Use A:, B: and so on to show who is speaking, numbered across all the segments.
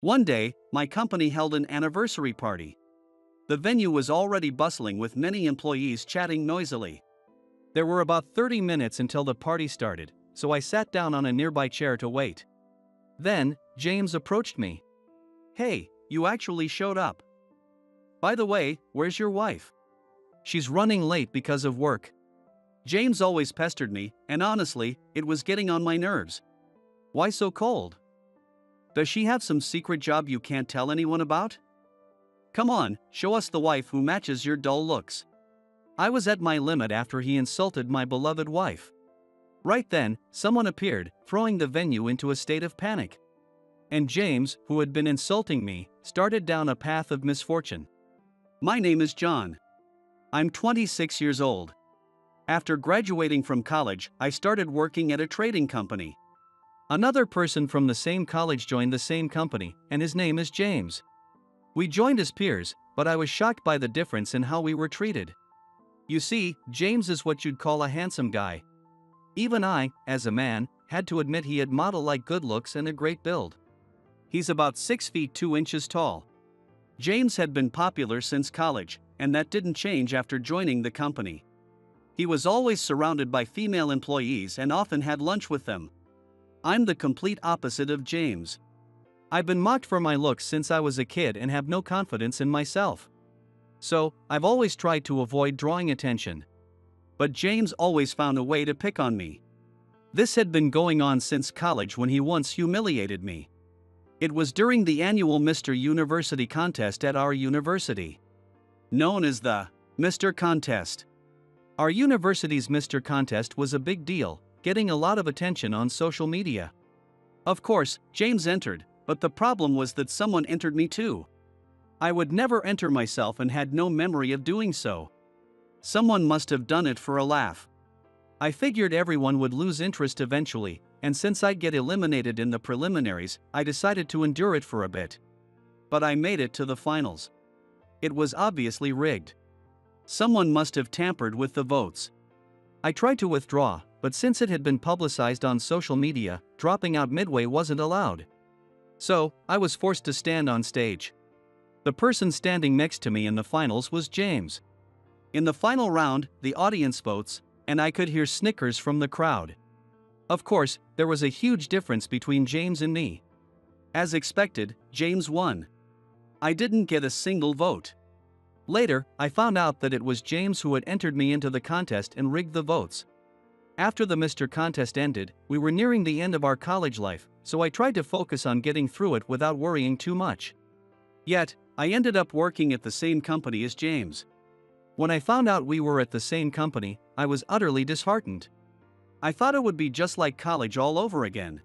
A: One day, my company held an anniversary party. The venue was already bustling with many employees chatting noisily. There were about 30 minutes until the party started, so I sat down on a nearby chair to wait. Then, James approached me. "Hey, you actually showed up. By the way, where's your wife? She's running late because of work." James always pestered me, and honestly, it was getting on my nerves. Why so cold? Does she have some secret job you can't tell anyone about? Come on, show us the wife who matches your dull looks. I was at my limit after he insulted my beloved wife. Right then, someone appeared, throwing the venue into a state of panic. And James, who had been insulting me, started down a path of misfortune. My name is John. I'm 26 years old. After graduating from college, I started working at a trading company. Another person from the same college joined the same company, and his name is James. We joined as peers, but I was shocked by the difference in how we were treated. You see, James is what you'd call a handsome guy. Even I, as a man, had to admit he had model-like good looks and a great build. He's about 6 feet 2 inches tall. James had been popular since college, and that didn't change after joining the company. He was always surrounded by female employees and often had lunch with them. I'm the complete opposite of James. I've been mocked for my looks since I was a kid and have no confidence in myself. So, I've always tried to avoid drawing attention. But James always found a way to pick on me. This had been going on since college when he once humiliated me. It was during the annual Mr. University contest at our university. Known as the Mr. Contest. Our university's Mr. Contest was a big deal, getting a lot of attention on social media. Of course, James entered, but the problem was that someone entered me too. I would never enter myself and had no memory of doing so. Someone must have done it for a laugh. I figured everyone would lose interest eventually, and since I'd get eliminated in the preliminaries, I decided to endure it for a bit. But I made it to the finals. It was obviously rigged. Someone must have tampered with the votes. I tried to withdraw, but since it had been publicized on social media, dropping out midway wasn't allowed. So, I was forced to stand on stage. The person standing next to me in the finals was James. In the final round, the audience votes, and I could hear snickers from the crowd. Of course, there was a huge difference between James and me. As expected, James won. I didn't get a single vote. Later, I found out that it was James who had entered me into the contest and rigged the votes. After the Mr. Contest ended, we were nearing the end of our college life, so I tried to focus on getting through it without worrying too much. Yet, I ended up working at the same company as James. When I found out we were at the same company, I was utterly disheartened. I thought it would be just like college all over again.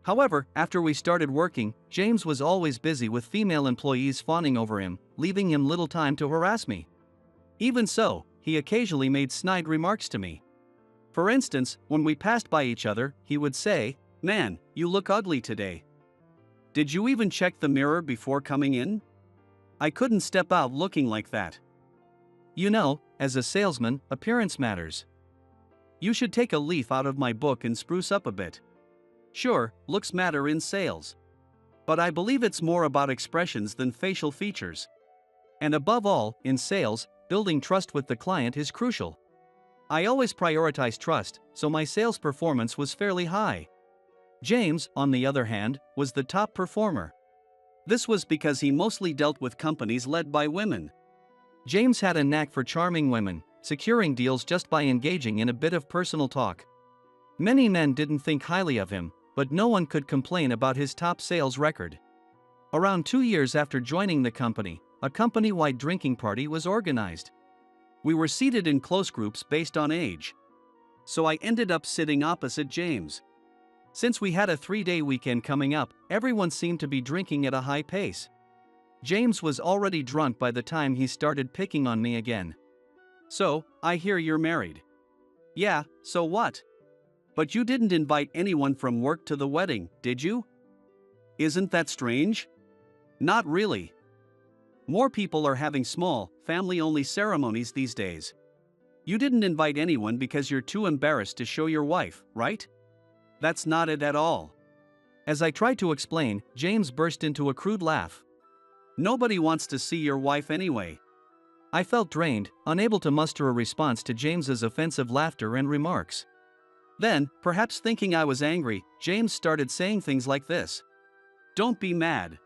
A: However, after we started working, James was always busy with female employees fawning over him, leaving him little time to harass me. Even so, he occasionally made snide remarks to me. For instance, when we passed by each other, he would say, "Man, you look ugly today. Did you even check the mirror before coming in?" I couldn't step out looking like that. You know, as a salesman, appearance matters. You should take a leaf out of my book and spruce up a bit. Sure, looks matter in sales. But I believe it's more about expressions than facial features. And above all, in sales, building trust with the client is crucial. I always prioritize trust, so my sales performance was fairly high. James, on the other hand, was the top performer. This was because he mostly dealt with companies led by women. James had a knack for charming women, securing deals just by engaging in a bit of personal talk. Many men didn't think highly of him, but no one could complain about his top sales record. Around 2 years after joining the company, a company-wide drinking party was organized. We were seated in close groups based on age. So I ended up sitting opposite James. Since we had a 3-day weekend coming up, everyone seemed to be drinking at a high pace. James was already drunk by the time he started picking on me again. "So, I hear you're married." "Yeah, so what? But you didn't invite anyone from work to the wedding, did you?" "Isn't that strange?" "Not really. More people are having small, family-only ceremonies these days. You didn't invite anyone because you're too embarrassed to show your wife, right?" "That's not it at all. As I tried to explain, James burst into a crude laugh. Nobody wants to see your wife anyway. I felt drained, unable to muster a response to James's offensive laughter and remarks. Then, perhaps thinking I was angry, James started saying things like this. Don't be mad.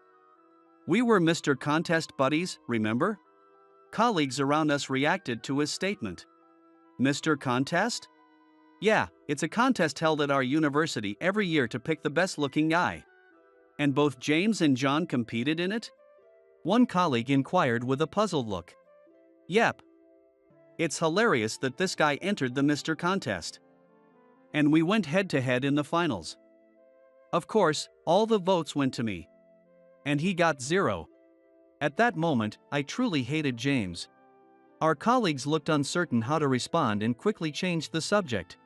A: We were Mr. Contest buddies, remember? Colleagues around us reacted to his statement. Mr. Contest? Yeah, it's a contest held at our university every year to pick the best-looking guy. And both James and John competed in it? One colleague inquired with a puzzled look. Yep. It's hilarious that this guy entered the Mr. Contest. And we went head-to-head in the finals. Of course, all the votes went to me. And he got 0. At that moment, I truly hated James. Our colleagues looked uncertain how to respond and quickly changed the subject.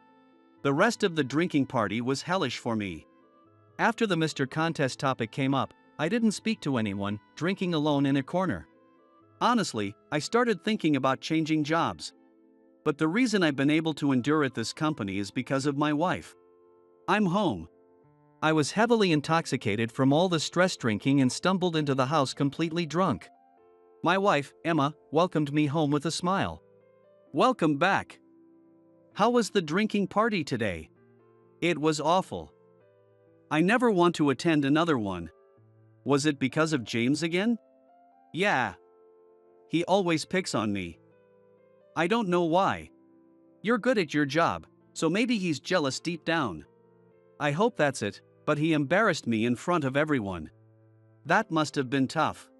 A: The rest of the drinking party was hellish for me. After the Mr. Contest topic came up, I didn't speak to anyone, drinking alone in a corner. Honestly, I started thinking about changing jobs. But the reason I've been able to endure at this company is because of my wife. I'm home. I was heavily intoxicated from all the stress drinking and stumbled into the house completely drunk. My wife, Emma, welcomed me home with a smile. Welcome back. How was the drinking party today? It was awful. I never want to attend another one. Was it because of James again? Yeah. He always picks on me. I don't know why. You're good at your job, so maybe he's jealous deep down. I hope that's it, but he embarrassed me in front of everyone. That must have been tough.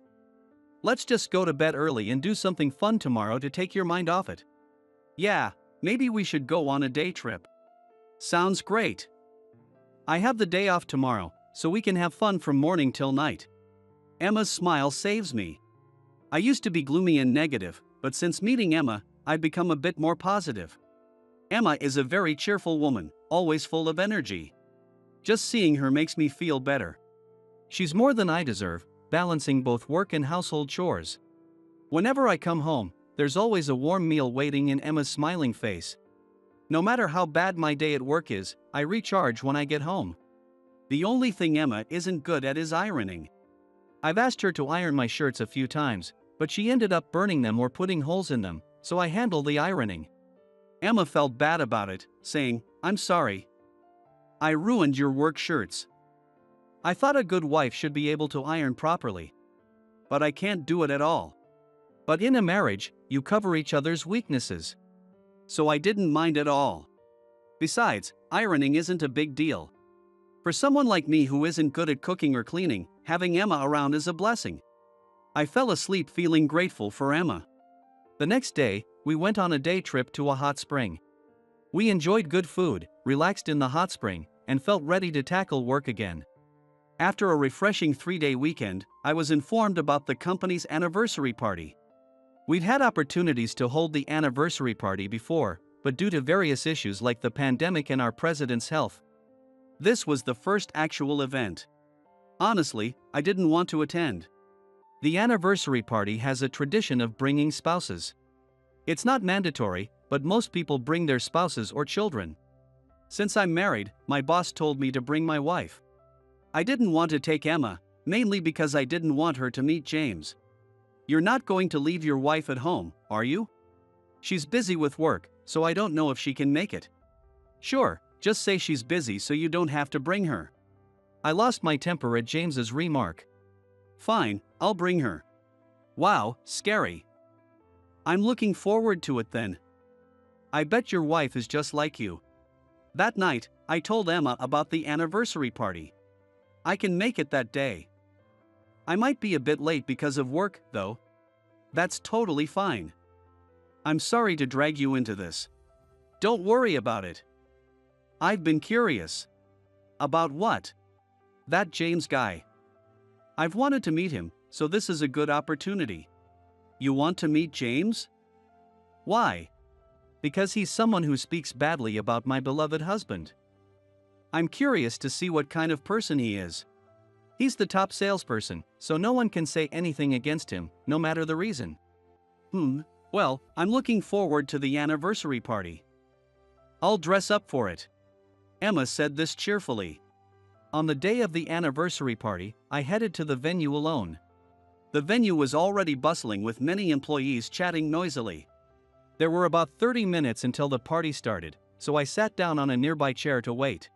A: Let's just go to bed early and do something fun tomorrow to take your mind off it. Yeah, maybe we should go on a day trip. Sounds great. I have the day off tomorrow, so we can have fun from morning till night. Emma's smile saves me. I used to be gloomy and negative, but since meeting Emma, I've become a bit more positive. Emma is a very cheerful woman, always full of energy. Just seeing her makes me feel better. She's more than I deserve, balancing both work and household chores. Whenever I come home, there's always a warm meal waiting in Emma's smiling face. No matter how bad my day at work is, I recharge when I get home. The only thing Emma isn't good at is ironing. I've asked her to iron my shirts a few times, but she ended up burning them or putting holes in them, so I handle the ironing. Emma felt bad about it, saying, I'm sorry. I ruined your work shirts. I thought a good wife should be able to iron properly. But I can't do it at all. But in a marriage, you cover each other's weaknesses. So I didn't mind at all. Besides, ironing isn't a big deal. For someone like me who isn't good at cooking or cleaning, having Emma around is a blessing. I fell asleep feeling grateful for Emma. The next day, we went on a day trip to a hot spring. We enjoyed good food, relaxed in the hot spring, and felt ready to tackle work again. After a refreshing 3-day weekend, I was informed about the company's anniversary party. We'd had opportunities to hold the anniversary party before, but due to various issues like the pandemic and our president's health, this was the first actual event. Honestly, I didn't want to attend. The anniversary party has a tradition of bringing spouses. It's not mandatory, but most people bring their spouses or children. Since I'm married, my boss told me to bring my wife. I didn't want to take Emma, mainly because I didn't want her to meet James. You're not going to leave your wife at home, are you? She's busy with work, so I don't know if she can make it. Sure, just say she's busy so you don't have to bring her. I lost my temper at James's remark. Fine, I'll bring her. Wow, scary. I'm looking forward to it then. I bet your wife is just like you. That night, I told Emma about the anniversary party. I can make it that day. I might be a bit late because of work, though. That's totally fine. I'm sorry to drag you into this. Don't worry about it. I've been curious. About what? That James guy. I've wanted to meet him, so this is a good opportunity. You want to meet James? Why? Because he's someone who speaks badly about my beloved husband. I'm curious to see what kind of person he is. He's the top salesperson, so no one can say anything against him, no matter the reason. Well, I'm looking forward to the anniversary party. I'll dress up for it. Emma said this cheerfully. On the day of the anniversary party, I headed to the venue alone. The venue was already bustling with many employees chatting noisily. There were about 30 minutes until the party started, so I sat down on a nearby chair to wait.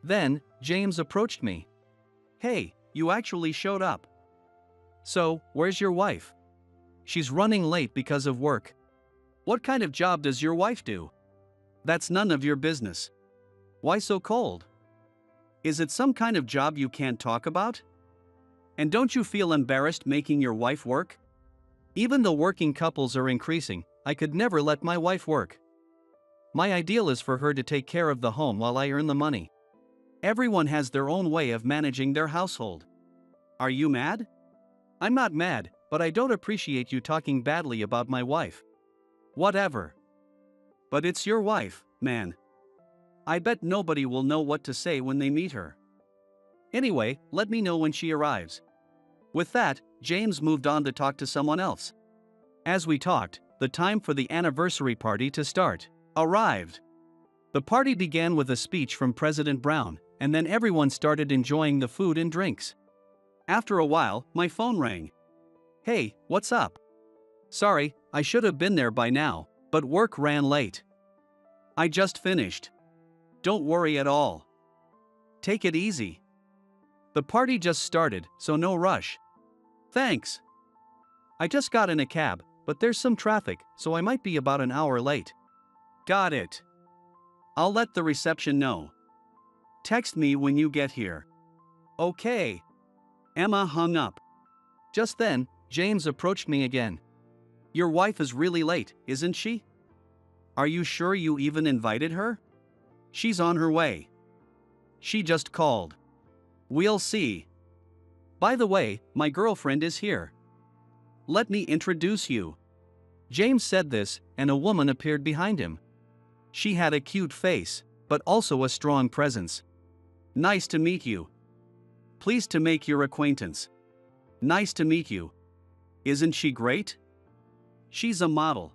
A: Then, James approached me. "Hey, you actually showed up. So, where's your wife?" "She's running late because of work." "What kind of job does your wife do?" "That's none of your business." "Why so cold? Is it some kind of job you can't talk about? And don't you feel embarrassed making your wife work?" Even though working couples are increasing, I could never let my wife work. My ideal is for her to take care of the home while I earn the money. Everyone has their own way of managing their household. "Are you mad?" "I'm not mad, but I don't appreciate you talking badly about my wife." "Whatever. But it's your wife, man. I bet nobody will know what to say when they meet her. Anyway, let me know when she arrives." With that, James moved on to talk to someone else. As we talked, the time for the anniversary party to start arrived. The party began with a speech from President Brown, and then everyone started enjoying the food and drinks. After a while, my phone rang. "Hey, what's up?" "Sorry, I should have been there by now, but work ran late." "I just finished." "Don't worry at all. Take it easy. The party just started, so no rush." "Thanks. I just got in a cab, but there's some traffic, so I might be about an hour late." "Got it. I'll let the reception know. Text me when you get here." "Okay." Emma hung up. Just then, James approached me again. "Your wife is really late, isn't she? Are you sure you even invited her?" "She's on her way. She just called. We'll see. By the way, my girlfriend is here. Let me introduce you." James said this, and a woman appeared behind him. She had a cute face, but also a strong presence. "Nice to meet you. Pleased to make your acquaintance." "Nice to meet you. Isn't she great?" "She's a model.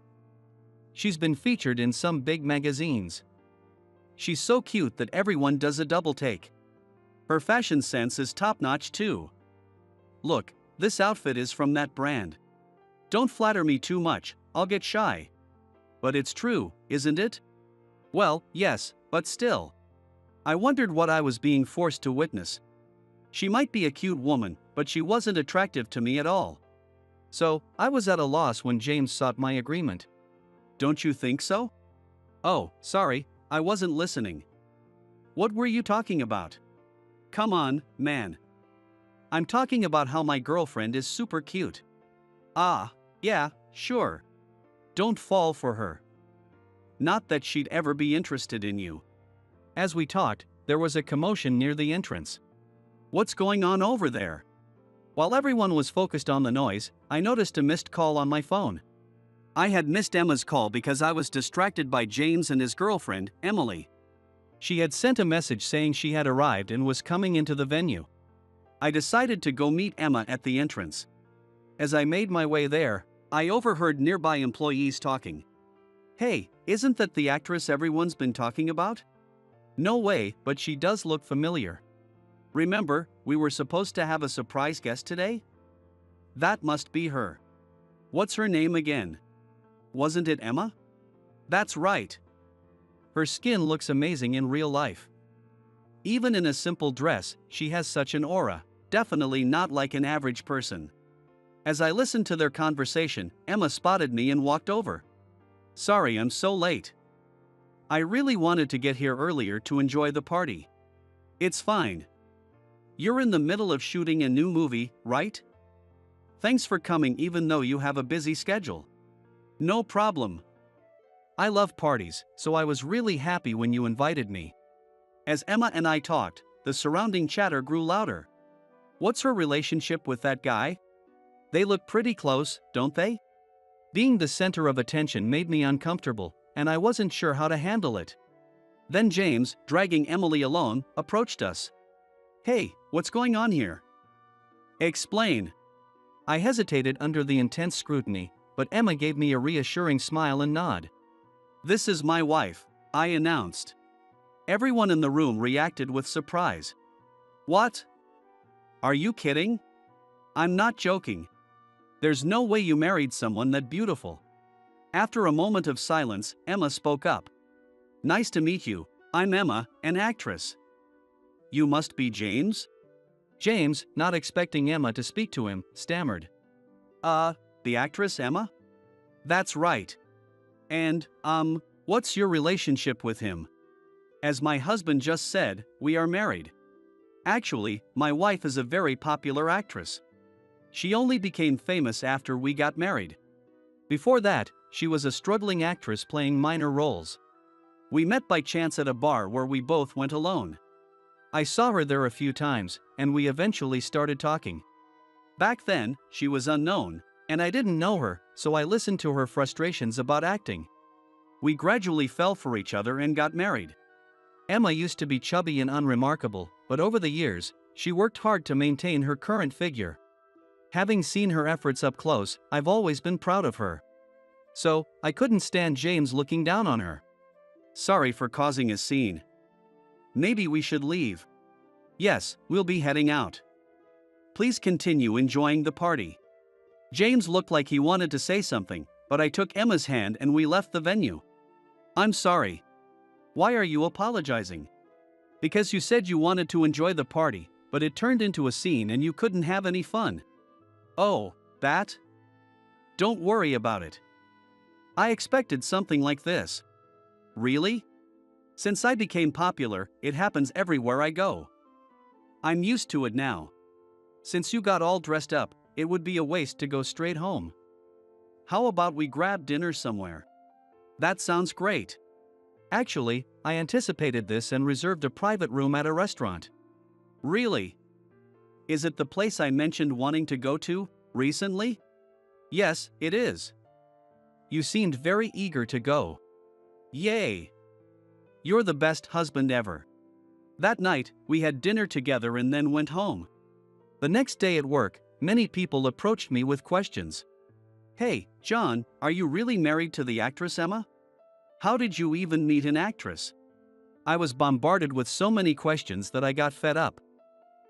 A: She's been featured in some big magazines. She's so cute that everyone does a double take. Her fashion sense is top-notch too. Look, this outfit is from that brand. Don't flatter me too much, I'll get shy." "But it's true, isn't it?" "Well, yes, but still. I wondered what I was being forced to witness. She might be a cute woman, but she wasn't attractive to me at all." So, I was at a loss when James sought my agreement. "Don't you think so?" "Oh, sorry, I wasn't listening. What were you talking about?" "Come on, man. I'm talking about how my girlfriend is super cute." "Ah, yeah, sure. Don't fall for her. Not that she'd ever be interested in you." As we talked, there was a commotion near the entrance. "What's going on over there?" While everyone was focused on the noise, I noticed a missed call on my phone. I had missed Emma's call because I was distracted by James and his girlfriend, Emily. She had sent a message saying she had arrived and was coming into the venue. I decided to go meet Emma at the entrance. As I made my way there, I overheard nearby employees talking. "Hey, isn't that the actress everyone's been talking about?" "No way, but she does look familiar. Remember, we were supposed to have a surprise guest today?" "That must be her. What's her name again? Wasn't it Emma?" "That's right. Her skin looks amazing in real life. Even in a simple dress, she has such an aura, definitely not like an average person." As I listened to their conversation, Emma spotted me and walked over. "Sorry I'm so late. I really wanted to get here earlier to enjoy the party." "It's fine. You're in the middle of shooting a new movie, right? Thanks for coming even though you have a busy schedule." "No problem. I love parties, so I was really happy when you invited me." As Emma and I talked, the surrounding chatter grew louder. "What's her relationship with that guy? They look pretty close, don't they?" Being the center of attention made me uncomfortable, and I wasn't sure how to handle it. Then James, dragging Emily along, approached us. "Hey, what's going on here? Explain." I hesitated under the intense scrutiny, but Emma gave me a reassuring smile and nod. "This is my wife," I announced. Everyone in the room reacted with surprise. What? Are you kidding? I'm not joking. There's no way you married someone that beautiful. After a moment of silence, Emma spoke up. Nice to meet you. I'm Emma, an actress. You must be James? James, not expecting Emma to speak to him, stammered. The actress Emma? That's right. And, what's your relationship with him? As my husband just said, we are married. Actually, my wife is a very popular actress. She only became famous after we got married. Before that, she was a struggling actress playing minor roles. We met by chance at a bar where we both went alone. I saw her there a few times, and we eventually started talking. Back then, she was unknown, and I didn't know her, so I listened to her frustrations about acting. We gradually fell for each other and got married. Emma used to be chubby and unremarkable, but over the years, she worked hard to maintain her current figure. Having seen her efforts up close, I've always been proud of her. So, I couldn't stand James looking down on her. Sorry for causing a scene. Maybe we should leave. Yes, we'll be heading out. Please continue enjoying the party. James looked like he wanted to say something, but I took Emma's hand and we left the venue. I'm sorry. Why are you apologizing? Because you said you wanted to enjoy the party, but it turned into a scene and you couldn't have any fun. Oh, that? Don't worry about it. I expected something like this. Really? Since I became popular, it happens everywhere I go. I'm used to it now. Since you got all dressed up, it would be a waste to go straight home. How about we grab dinner somewhere? That sounds great. Actually, I anticipated this and reserved a private room at a restaurant. Really? Is it the place I mentioned wanting to go to, recently? Yes, it is. You seemed very eager to go. Yay! You're the best husband ever. That night, we had dinner together and then went home. The next day at work, many people approached me with questions. Hey, John, are you really married to the actress Emma? How did you even meet an actress? I was bombarded with so many questions that I got fed up.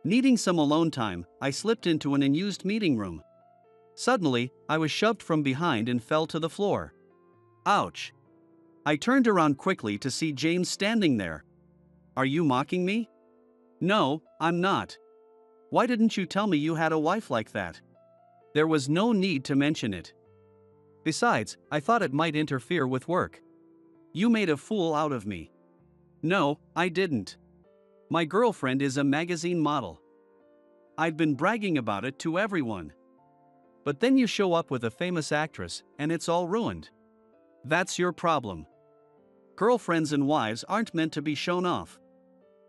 A: Needing some alone time, I slipped into an unused meeting room. Suddenly, I was shoved from behind and fell to the floor. Ouch! I turned around quickly to see James standing there. Are you mocking me? No, I'm not. Why didn't you tell me you had a wife like that? There was no need to mention it. Besides, I thought it might interfere with work. You made a fool out of me. No, I didn't. My girlfriend is a magazine model. I've been bragging about it to everyone. But then you show up with a famous actress, and it's all ruined. That's your problem. Girlfriends and wives aren't meant to be shown off.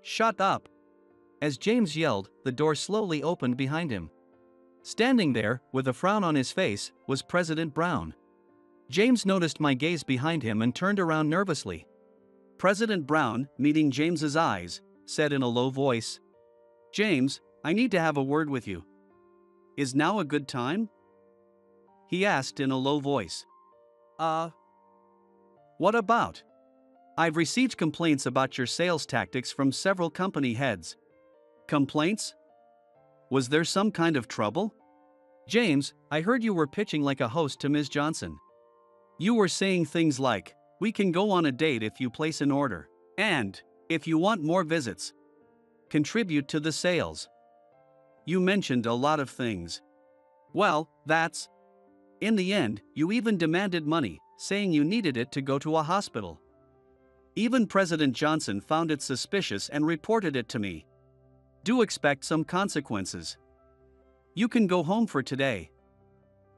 A: Shut up. As James yelled, the door slowly opened behind him. Standing there, with a frown on his face, was President Brown. James noticed my gaze behind him and turned around nervously. President Brown, meeting James's eyes, said in a low voice, James, I need to have a word with you. Is now a good time? He asked in a low voice. What about? I've received complaints about your sales tactics from several company heads. Complaints? Was there some kind of trouble? James, I heard you were pitching like a host to Ms. Johnson. You were saying things like, we can go on a date if you place an order, and, if you want more visits, contribute to the sales. You mentioned a lot of things. Well, that's... In the end, you even demanded money, saying you needed it to go to a hospital. Even President Johnson found it suspicious and reported it to me. Do expect some consequences. You can go home for today.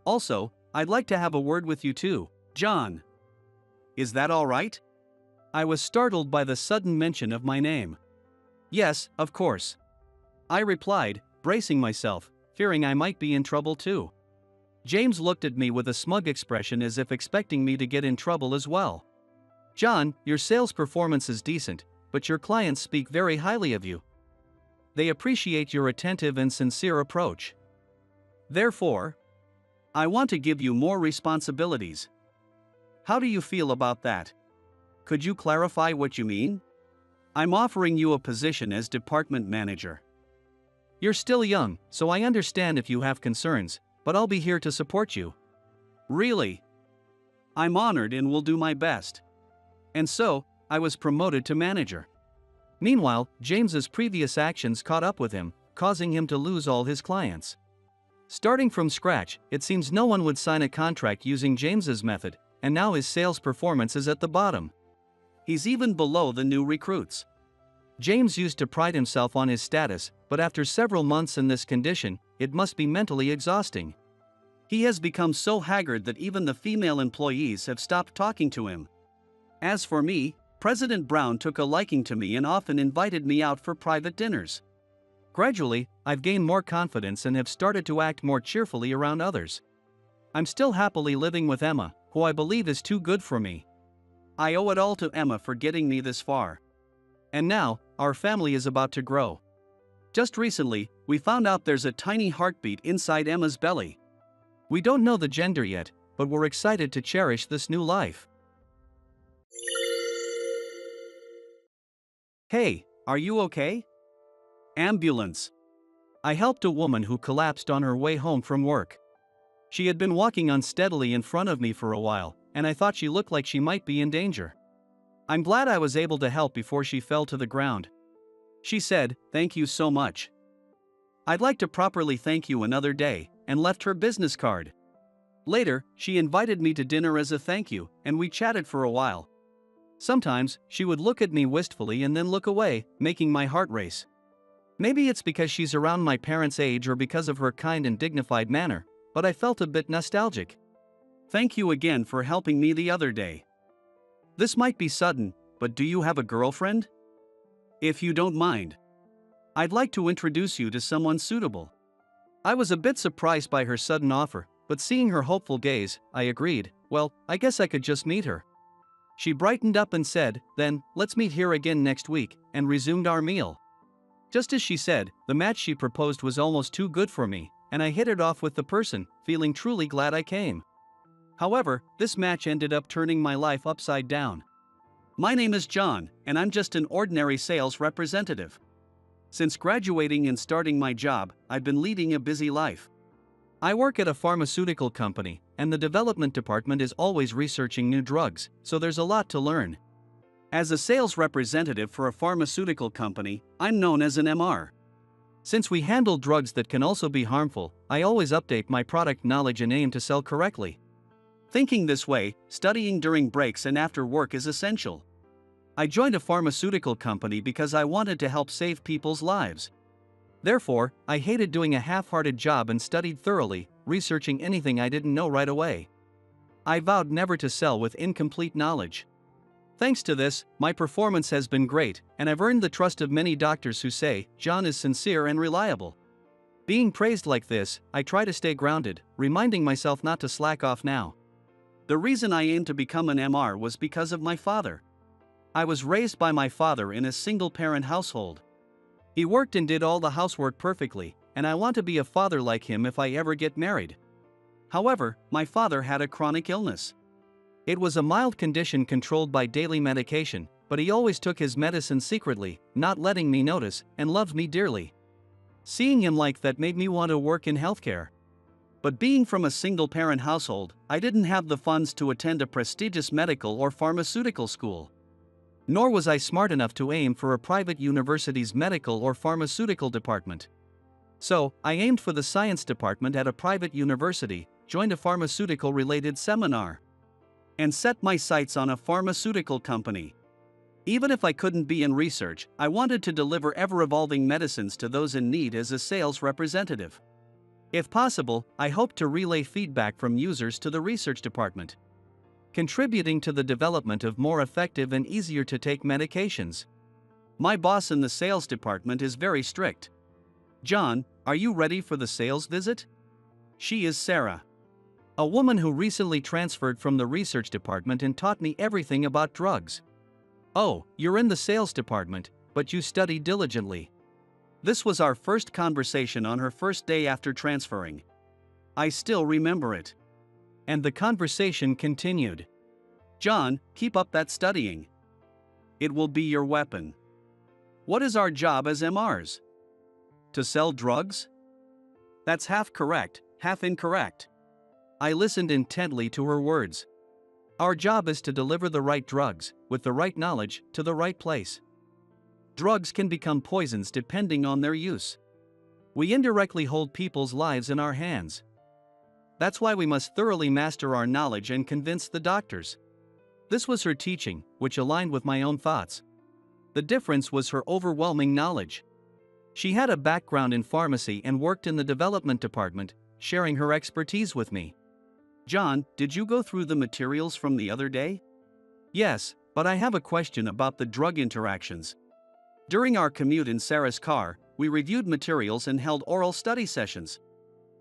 A: Also, I'd like to have a word with you too, John. Is that all right? I was startled by the sudden mention of my name. Yes, of course. I replied, bracing myself, fearing I might be in trouble too. James looked at me with a smug expression as if expecting me to get in trouble as well. John, your sales performance is decent, but your clients speak very highly of you. They appreciate your attentive and sincere approach. Therefore, I want to give you more responsibilities. How do you feel about that? Could you clarify what you mean? I'm offering you a position as department manager. You're still young, so I understand if you have concerns, but I'll be here to support you. Really? I'm honored and will do my best. And so, I was promoted to manager. Meanwhile, James's previous actions caught up with him, causing him to lose all his clients. Starting from scratch, it seems no one would sign a contract using James's method, and now his sales performance is at the bottom. He's even below the new recruits. James used to pride himself on his status, but after several months in this condition, it must be mentally exhausting. He has become so haggard that even the female employees have stopped talking to him. As for me, President Brown took a liking to me and often invited me out for private dinners. Gradually, I've gained more confidence and have started to act more cheerfully around others. I'm still happily living with Emma, who I believe is too good for me. I owe it all to Emma for getting me this far. And now, our family is about to grow. Just recently, we found out there's a tiny heartbeat inside Emma's belly. We don't know the gender yet, but we're excited to cherish this new life. Hey, are you okay? Ambulance. I helped a woman who collapsed on her way home from work. She had been walking unsteadily in front of me for a while, and I thought she looked like she might be in danger. I'm glad I was able to help before she fell to the ground. She said, "Thank you so much. I'd like to properly thank you another day," and left her business card. Later, she invited me to dinner as a thank you, and we chatted for a while. Sometimes, she would look at me wistfully and then look away, making my heart race. Maybe it's because she's around my parents' age or because of her kind and dignified manner, but I felt a bit nostalgic. Thank you again for helping me the other day. This might be sudden, but do you have a girlfriend? If you don't mind, I'd like to introduce you to someone suitable. I was a bit surprised by her sudden offer, but seeing her hopeful gaze, I agreed. Well, I guess I could just meet her. She brightened up and said, "Then, let's meet here again next week," and resumed our meal. Just as she said, the match she proposed was almost too good for me, and I hit it off with the person, feeling truly glad I came. However, this match ended up turning my life upside down. My name is John, and I'm just an ordinary sales representative. Since graduating and starting my job, I've been leading a busy life. I work at a pharmaceutical company, and the development department is always researching new drugs, so there's a lot to learn. As a sales representative for a pharmaceutical company, I'm known as an MR. Since we handle drugs that can also be harmful, I always update my product knowledge and aim to sell correctly. Thinking this way, studying during breaks and after work is essential. I joined a pharmaceutical company because I wanted to help save people's lives. Therefore, I hated doing a half-hearted job and studied thoroughly, researching anything I didn't know right away. I vowed never to sell with incomplete knowledge. Thanks to this, my performance has been great, and I've earned the trust of many doctors who say, "John is sincere and reliable." Being praised like this, I try to stay grounded, reminding myself not to slack off now. The reason I aimed to become an MR was because of my father. I was raised by my father in a single-parent household. He worked and did all the housework perfectly, and I want to be a father like him if I ever get married. However, my father had a chronic illness. It was a mild condition controlled by daily medication, but he always took his medicine secretly, not letting me notice, and loved me dearly. Seeing him like that made me want to work in healthcare. But being from a single-parent household, I didn't have the funds to attend a prestigious medical or pharmaceutical school. Nor was I smart enough to aim for a private university's medical or pharmaceutical department. So, I aimed for the science department at a private university, joined a pharmaceutical-related seminar, and set my sights on a pharmaceutical company. Even if I couldn't be in research, I wanted to deliver ever-evolving medicines to those in need as a sales representative. If possible, I hoped to relay feedback from users to the research department, contributing to the development of more effective and easier-to-take medications. My boss in the sales department is very strict. "John, are you ready for the sales visit?" She is Sarah, a woman who recently transferred from the research department and taught me everything about drugs. "Oh, you're in the sales department, but you study diligently." This was our first conversation on her first day after transferring. I still remember it. And the conversation continued. "John, keep up that studying. It will be your weapon. What is our job as MRs? To sell drugs? That's half correct, half incorrect. I listened intently to her words. Our job is to deliver the right drugs, with the right knowledge, to the right place. Drugs can become poisons depending on their use. We indirectly hold people's lives in our hands. That's why we must thoroughly master our knowledge and convince the doctors. This was her teaching, which aligned with my own thoughts. The difference was her overwhelming knowledge. She had a background in pharmacy and worked in the development department, sharing her expertise with me. John, did you go through the materials from the other day? Yes, but I have a question about the drug interactions. During our commute in Sarah's car, we reviewed materials and held oral study sessions.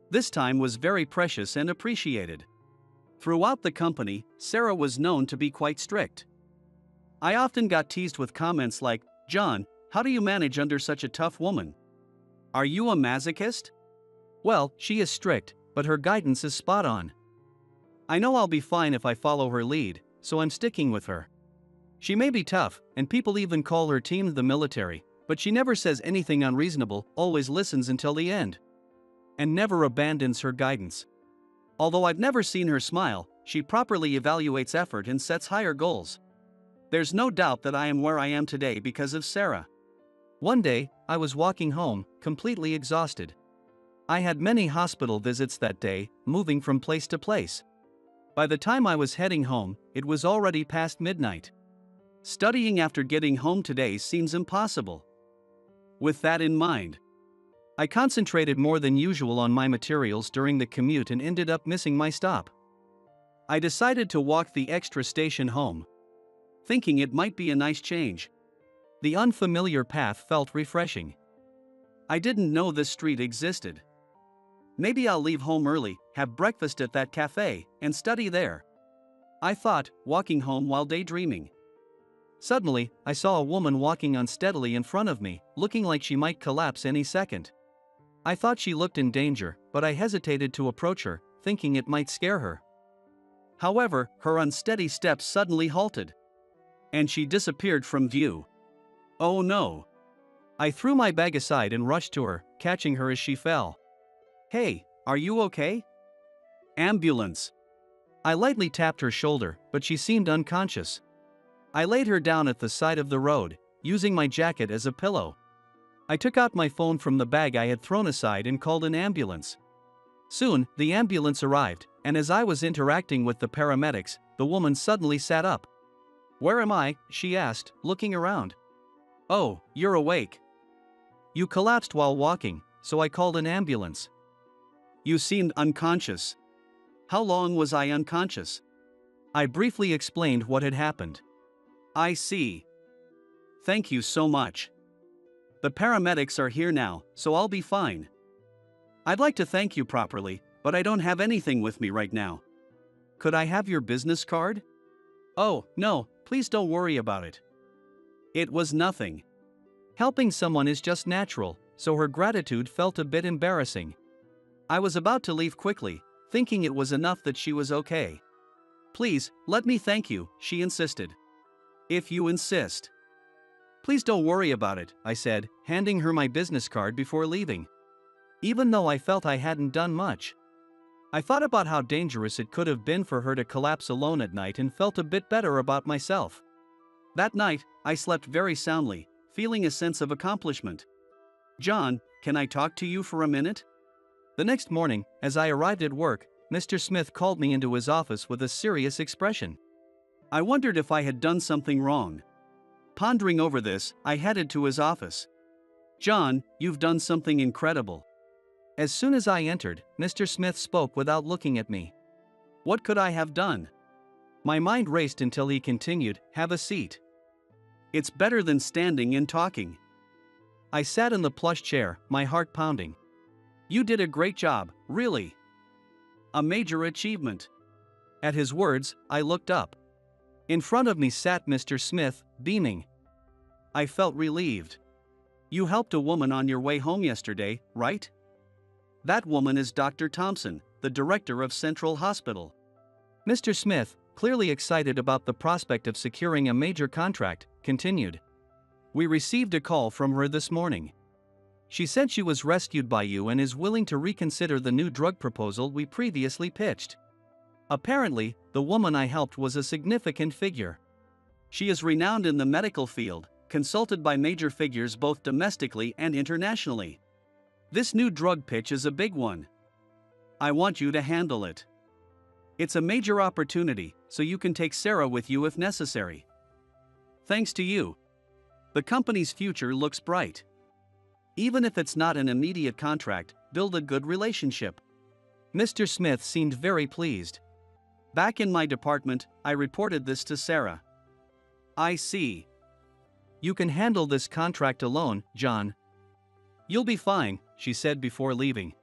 A: This time was very precious and appreciated. Throughout the company, Sarah was known to be quite strict. I often got teased with comments like, "John, how do you manage under such a tough woman? Are you a masochist?" Well, she is strict, but her guidance is spot on. I know I'll be fine if I follow her lead, so I'm sticking with her. She may be tough, and people even call her team the military, but she never says anything unreasonable, always listens until the end, and never abandons her guidance. Although I've never seen her smile, she properly evaluates effort and sets higher goals. There's no doubt that I am where I am today because of Sarah. One day, I was walking home, completely exhausted. I had many hospital visits that day, moving from place to place. By the time I was heading home, it was already past midnight. Studying after getting home today seems impossible. With that in mind, I concentrated more than usual on my materials during the commute and ended up missing my stop. I decided to walk the extra station home, thinking it might be a nice change. The unfamiliar path felt refreshing. I didn't know this street existed. Maybe I'll leave home early, have breakfast at that cafe, and study there, I thought, walking home while daydreaming. Suddenly, I saw a woman walking unsteadily in front of me, looking like she might collapse any second. I thought she looked in danger, but I hesitated to approach her, thinking it might scare her. However, her unsteady steps suddenly halted, and she disappeared from view. Oh no! I threw my bag aside and rushed to her, catching her as she fell. "Hey, are you okay?" "Ambulance!" I lightly tapped her shoulder, but she seemed unconscious. I laid her down at the side of the road, using my jacket as a pillow. I took out my phone from the bag I had thrown aside and called an ambulance. Soon, the ambulance arrived, and as I was interacting with the paramedics, the woman suddenly sat up. "Where am I?" she asked, looking around. "Oh, you're awake. You collapsed while walking, so I called an ambulance." "You seemed unconscious. How long was I unconscious?" I briefly explained what had happened. "I see. Thank you so much. The paramedics are here now, so I'll be fine. I'd like to thank you properly, but I don't have anything with me right now. Could I have your business card?" "Oh, no, please don't worry about it. It was nothing." Helping someone is just natural, so her gratitude felt a bit embarrassing. I was about to leave quickly, thinking it was enough that she was okay. "Please, let me thank you," she insisted. "If you insist." "Please don't worry about it," I said, handing her my business card before leaving. Even though I felt I hadn't done much, I thought about how dangerous it could have been for her to collapse alone at night and felt a bit better about myself. That night, I slept very soundly, feeling a sense of accomplishment. "John, can I talk to you for a minute?" The next morning, as I arrived at work, Mr. Smith called me into his office with a serious expression. I wondered if I had done something wrong. Pondering over this, I headed to his office. "John, you've done something incredible." As soon as I entered, Mr. Smith spoke without looking at me. What could I have done? My mind raced until he continued, "Have a seat. It's better than standing and talking." I sat in the plush chair, my heart pounding. "You did a great job, really. A major achievement." At his words, I looked up. In front of me sat Mr. Smith, beaming. I felt relieved. "You helped a woman on your way home yesterday, right?" "That woman is Dr. Thompson, the director of Central Hospital." Mr. Smith, clearly excited about the prospect of securing a major contract, continued. "We received a call from her this morning. She said she was rescued by you and is willing to reconsider the new drug proposal we previously pitched. Apparently, the woman I helped was a significant figure. She is renowned in the medical field, consulted by major figures both domestically and internationally. This new drug pitch is a big one. I want you to handle it. It's a major opportunity, so you can take Sarah with you if necessary. Thanks to you, the company's future looks bright. Even if it's not an immediate contract, build a good relationship. Mr. Smith seemed very pleased. Back in my department, I reported this to Sarah. I see. You can handle this contract alone, John. You'll be fine, she said before leaving.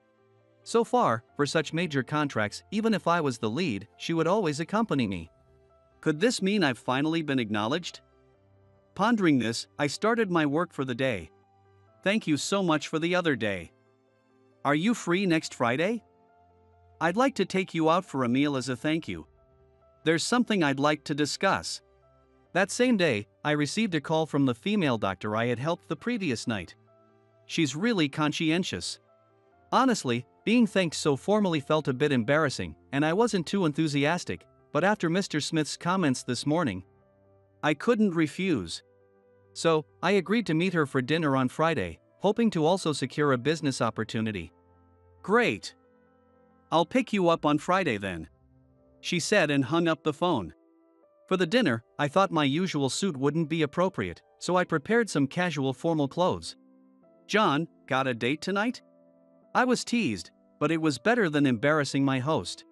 A: So far, for such major contracts, even if I was the lead, she would always accompany me. Could this mean I've finally been acknowledged? Pondering this, I started my work for the day. Thank you so much for the other day. Are you free next Friday? I'd like to take you out for a meal as a thank you. There's something I'd like to discuss. That same day, I received a call from the female doctor I had helped the previous night. She's really conscientious. Honestly, being thanked so formally felt a bit embarrassing, and I wasn't too enthusiastic, but after Mr. Smith's comments this morning, I couldn't refuse. So, I agreed to meet her for dinner on Friday, hoping to also secure a business opportunity. Great. I'll pick you up on Friday then, she said and hung up the phone. For the dinner, I thought my usual suit wouldn't be appropriate, so I prepared some casual formal clothes. John, got a date tonight? I was teased, but it was better than embarrassing my host.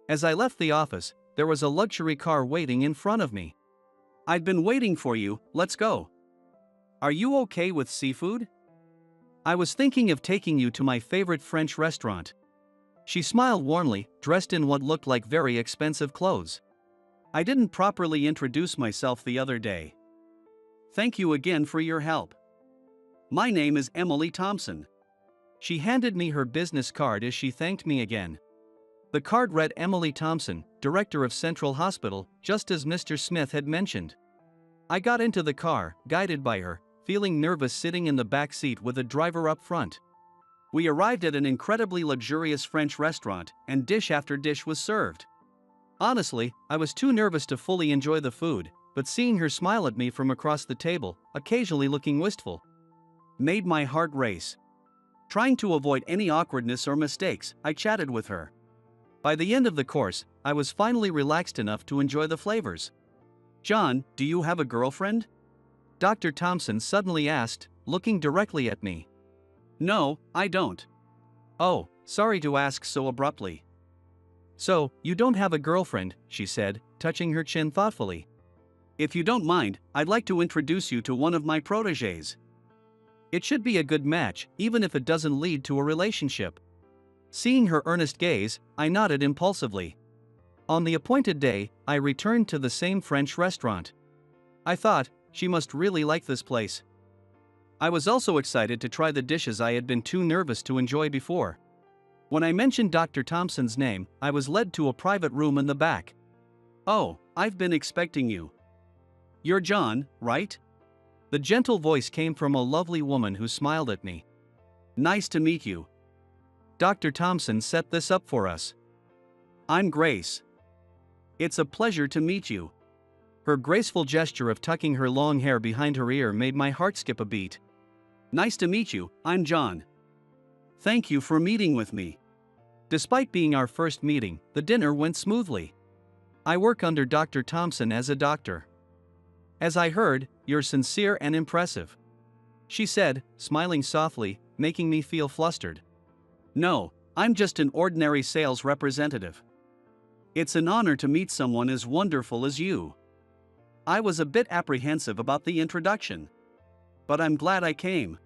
A: As I left the office, there was a luxury car waiting in front of me. I'd been waiting for you, let's go. Are you okay with seafood? I was thinking of taking you to my favorite French restaurant. She smiled warmly, dressed in what looked like very expensive clothes. I didn't properly introduce myself the other day. Thank you again for your help. My name is Emily Thompson. She handed me her business card as she thanked me again. The card read Emily Thompson, Director of Central Hospital, just as Mr. Smith had mentioned. I got into the car, guided by her, feeling nervous sitting in the back seat with a driver up front. We arrived at an incredibly luxurious French restaurant, and dish after dish was served. Honestly, I was too nervous to fully enjoy the food, but seeing her smile at me from across the table, occasionally looking wistful, made my heart race. Trying to avoid any awkwardness or mistakes, I chatted with her. By the end of the course, I was finally relaxed enough to enjoy the flavors. John, do you have a girlfriend? Dr. Thompson suddenly asked, looking directly at me. No, I don't. Oh, sorry to ask so abruptly. So, you don't have a girlfriend, she said, touching her chin thoughtfully. If you don't mind, I'd like to introduce you to one of my protégés. It should be a good match, even if it doesn't lead to a relationship. Seeing her earnest gaze, I nodded impulsively. On the appointed day, I returned to the same French restaurant. I thought, she must really like this place. I was also excited to try the dishes I had been too nervous to enjoy before. When I mentioned Dr. Thompson's name, I was led to a private room in the back. Oh, I've been expecting you. You're John, right? The gentle voice came from a lovely woman who smiled at me. Nice to meet you. Dr. Thompson set this up for us. I'm Grace. It's a pleasure to meet you. Her graceful gesture of tucking her long hair behind her ear made my heart skip a beat. Nice to meet you, I'm John. Thank you for meeting with me. Despite being our first meeting, the dinner went smoothly. I work under Dr. Thompson as a doctor. As I heard, you're sincere and impressive, she said, smiling softly, making me feel flustered. No, I'm just an ordinary sales representative. It's an honor to meet someone as wonderful as you. I was a bit apprehensive about the introduction, but I'm glad I came.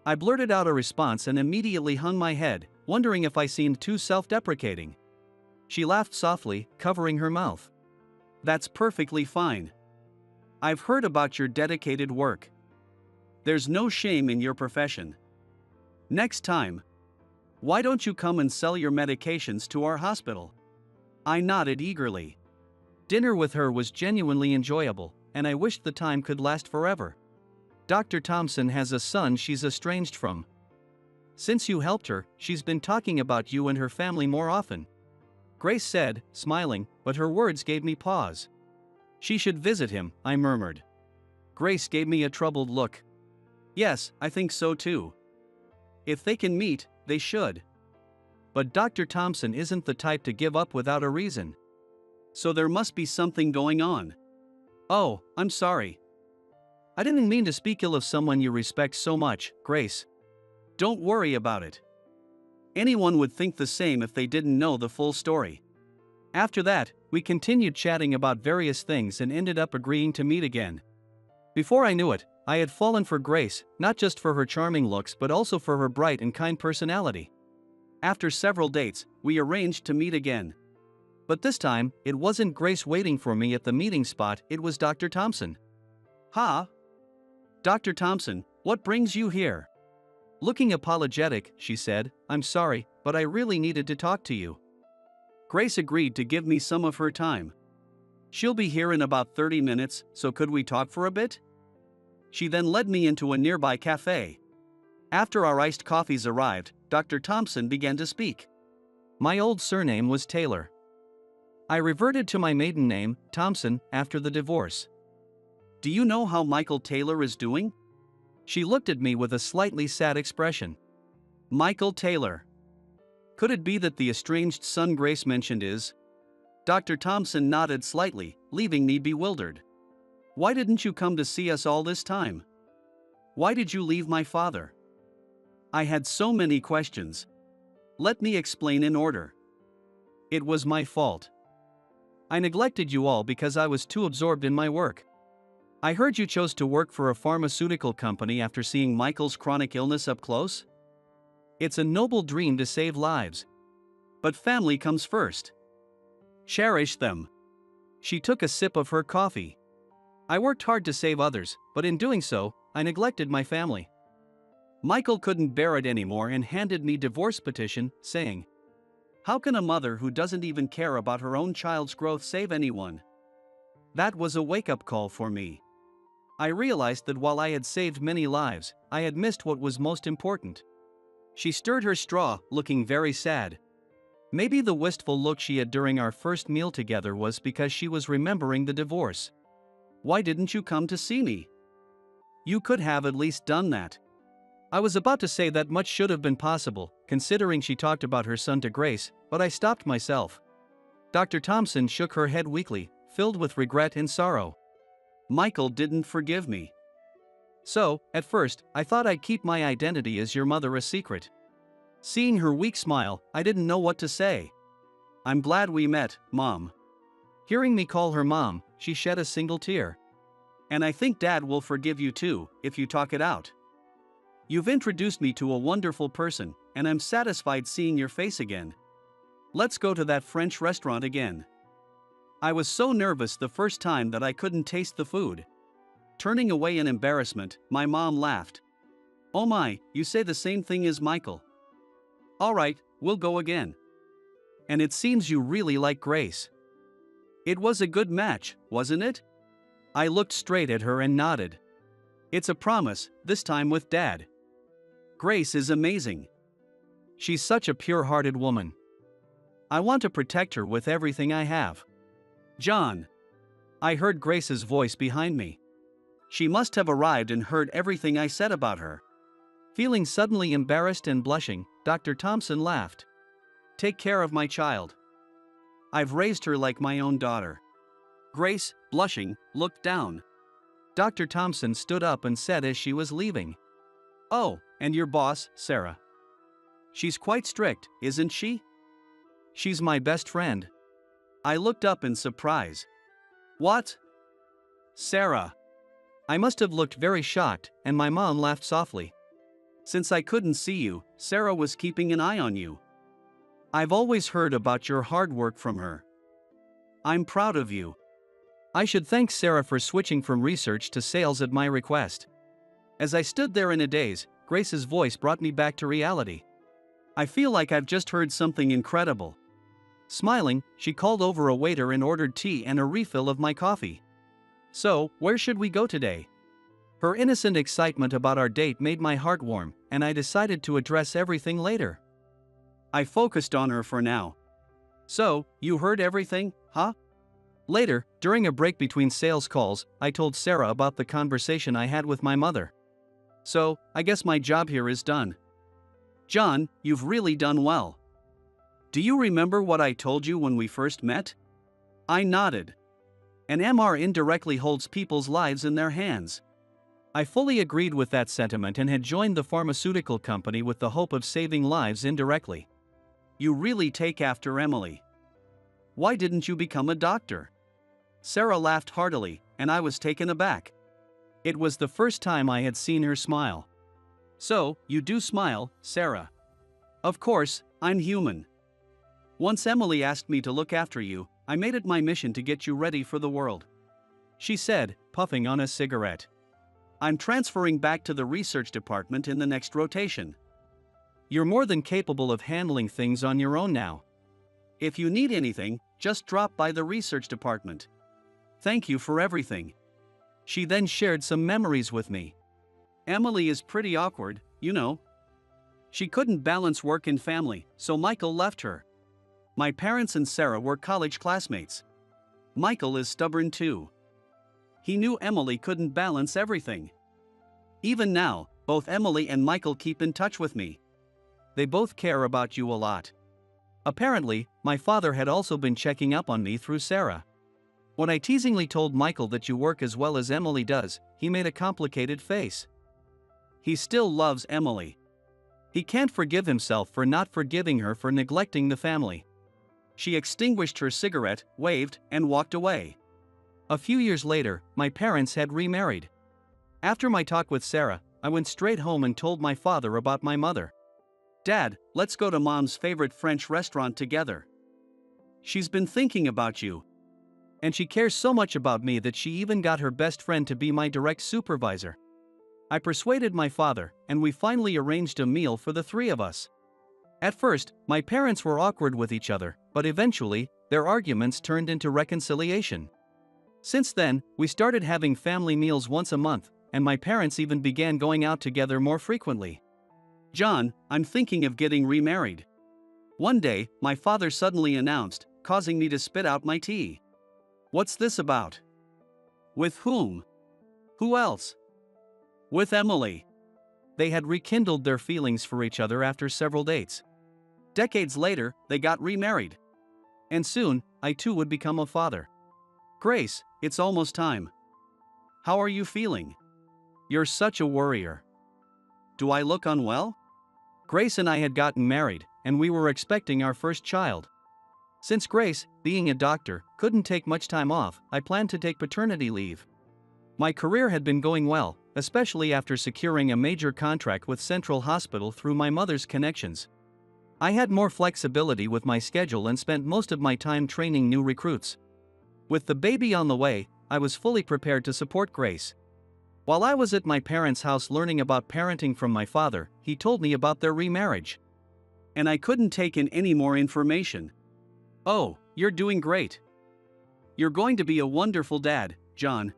A: I blurted out a response and immediately hung my head, wondering if I seemed too self-deprecating. She laughed softly, covering her mouth. That's perfectly fine. I've heard about your dedicated work. There's no shame in your profession. Next time, why don't you come and sell your medications to our hospital? I nodded eagerly. Dinner with her was genuinely enjoyable, and I wished the time could last forever. Dr. Thompson has a son she's estranged from. Since you helped her, she's been talking about you and her family more often," Grace said, smiling, but her words gave me pause. "She should visit him," I murmured. Grace gave me a troubled look. "Yes, I think so too. If they can meet, they should. But Dr. Thompson isn't the type to give up without a reason. So there must be something going on." "Oh, I'm sorry. I didn't mean to speak ill of someone you respect so much, Grace." "Don't worry about it. Anyone would think the same if they didn't know the full story." After that, we continued chatting about various things and ended up agreeing to meet again. Before I knew it, I had fallen for Grace, not just for her charming looks but also for her bright and kind personality. After several dates, we arranged to meet again. But this time, it wasn't Grace waiting for me at the meeting spot, it was Dr. Thompson. "Ha! Dr. Thompson, what brings you here?" Looking apologetic, she said, "I'm sorry, but I really needed to talk to you." Grace agreed to give me some of her time. "She'll be here in about 30 minutes, so could we talk for a bit?" She then led me into a nearby cafe. After our iced coffees arrived, Dr. Thompson began to speak. My old surname was Taylor. I reverted to my maiden name, Thompson, after the divorce. "Do you know how Michael Taylor is doing?" She looked at me with a slightly sad expression. "Michael Taylor. Could it be that the estranged son Grace mentioned is?" Dr. Thompson nodded slightly, leaving me bewildered. "Why didn't you come to see us all this time? Why did you leave my father?" I had so many questions. Let me explain in order. It was my fault. I neglected you all because I was too absorbed in my work. I heard you chose to work for a pharmaceutical company after seeing Michael's chronic illness up close. It's a noble dream to save lives. But family comes first. Cherish them." She took a sip of her coffee. "I worked hard to save others, but in doing so, I neglected my family. Michael couldn't bear it anymore and handed me divorce petition, saying, 'How can a mother who doesn't even care about her own child's growth save anyone?' That was a wake-up call for me. I realized that while I had saved many lives, I had missed what was most important." She stirred her straw, looking very sad. Maybe the wistful look she had during our first meal together was because she was remembering the divorce. "Why didn't you come to see me? You could have at least done that." I was about to say that much should have been possible, considering she talked about her son to Grace, but I stopped myself. Dr. Thompson shook her head weakly, filled with regret and sorrow. "Michael didn't forgive me. So, at first, I thought I'd keep my identity as your mother a secret." Seeing her weak smile, I didn't know what to say. "I'm glad we met, Mom." Hearing me call her Mom, she shed a single tear. "And I think Dad will forgive you too, if you talk it out. You've introduced me to a wonderful person, and I'm satisfied seeing your face again. Let's go to that French restaurant again." I was so nervous the first time that I couldn't taste the food. Turning away in embarrassment, my mom laughed. "Oh my, you say the same thing as Michael. All right, we'll go again. And it seems you really like Grace." It was a good match, wasn't it? I looked straight at her and nodded. "It's a promise, this time with Dad. Grace is amazing. She's such a pure-hearted woman. I want to protect her with everything I have." "John." I heard Grace's voice behind me. She must have arrived and heard everything I said about her. Feeling suddenly embarrassed and blushing, Dr. Thompson laughed. "Take care of my child. I've raised her like my own daughter." Grace, blushing, looked down. Dr. Thompson stood up and said as she was leaving, "Oh, and your boss, Sarah. She's quite strict, isn't she?" "She's my best friend." I looked up in surprise. "What? Sarah?" I must have looked very shocked, and my mom laughed softly. "Since I couldn't see you, Sarah was keeping an eye on you. I've always heard about your hard work from her. I'm proud of you." I should thank Sarah for switching from research to sales at my request. As I stood there in a daze, Grace's voice brought me back to reality. "I feel like I've just heard something incredible." Smiling, she called over a waiter and ordered tea and a refill of my coffee. "So, where should we go today?" Her innocent excitement about our date made my heart warm, and I decided to address everything later. I focused on her for now. So, you heard everything, huh? Later, during a break between sales calls, I told Sarah about the conversation I had with my mother. So, I guess my job here is done. John, you've really done well. Do you remember what I told you when we first met? I nodded. An MR indirectly holds people's lives in their hands. I fully agreed with that sentiment and had joined the pharmaceutical company with the hope of saving lives indirectly. You really take after Emily. Why didn't you become a doctor? Sarah laughed heartily, and I was taken aback. It was the first time I had seen her smile. So, you do smile, Sarah. Of course, I'm human. Once Emily asked me to look after you, I made it my mission to get you ready for the world. She said, puffing on a cigarette. I'm transferring back to the research department in the next rotation. You're more than capable of handling things on your own now. If you need anything, just drop by the research department. Thank you for everything. She then shared some memories with me. Emily is pretty awkward, you know. She couldn't balance work and family, so Michael left her. My parents and Sarah were college classmates. Michael is stubborn too. He knew Emily couldn't balance everything. Even now, both Emily and Michael keep in touch with me. They both care about you a lot. Apparently, my father had also been checking up on me through Sarah. When I teasingly told Michael that you work as well as Emily does, he made a complicated face. He still loves Emily. He can't forgive himself for not forgiving her for neglecting the family. She extinguished her cigarette, waved, and walked away. A few years later, my parents had remarried. After my talk with Sarah, I went straight home and told my father about my mother. Dad, let's go to Mom's favorite French restaurant together. She's been thinking about you. And she cares so much about me that she even got her best friend to be my direct supervisor. I persuaded my father, and we finally arranged a meal for the three of us. At first, my parents were awkward with each other, but eventually, their arguments turned into reconciliation. Since then, we started having family meals once a month, and my parents even began going out together more frequently. John, I'm thinking of getting remarried. One day, my father suddenly announced, causing me to spit out my tea. What's this about? With whom? Who else? With Emily. They had rekindled their feelings for each other after several dates. Decades later, they got remarried. And soon, I too would become a father. Grace, it's almost time. How are you feeling? You're such a worrier. Do I look unwell? Grace and I had gotten married, and we were expecting our first child. Since Grace, being a doctor, couldn't take much time off, I planned to take paternity leave. My career had been going well, especially after securing a major contract with Central Hospital through my mother's connections. I had more flexibility with my schedule and spent most of my time training new recruits. With the baby on the way, I was fully prepared to support Grace. While I was at my parents' house learning about parenting from my father, he told me about their remarriage. And I couldn't take in any more information. Oh, you're doing great. You're going to be a wonderful dad, John.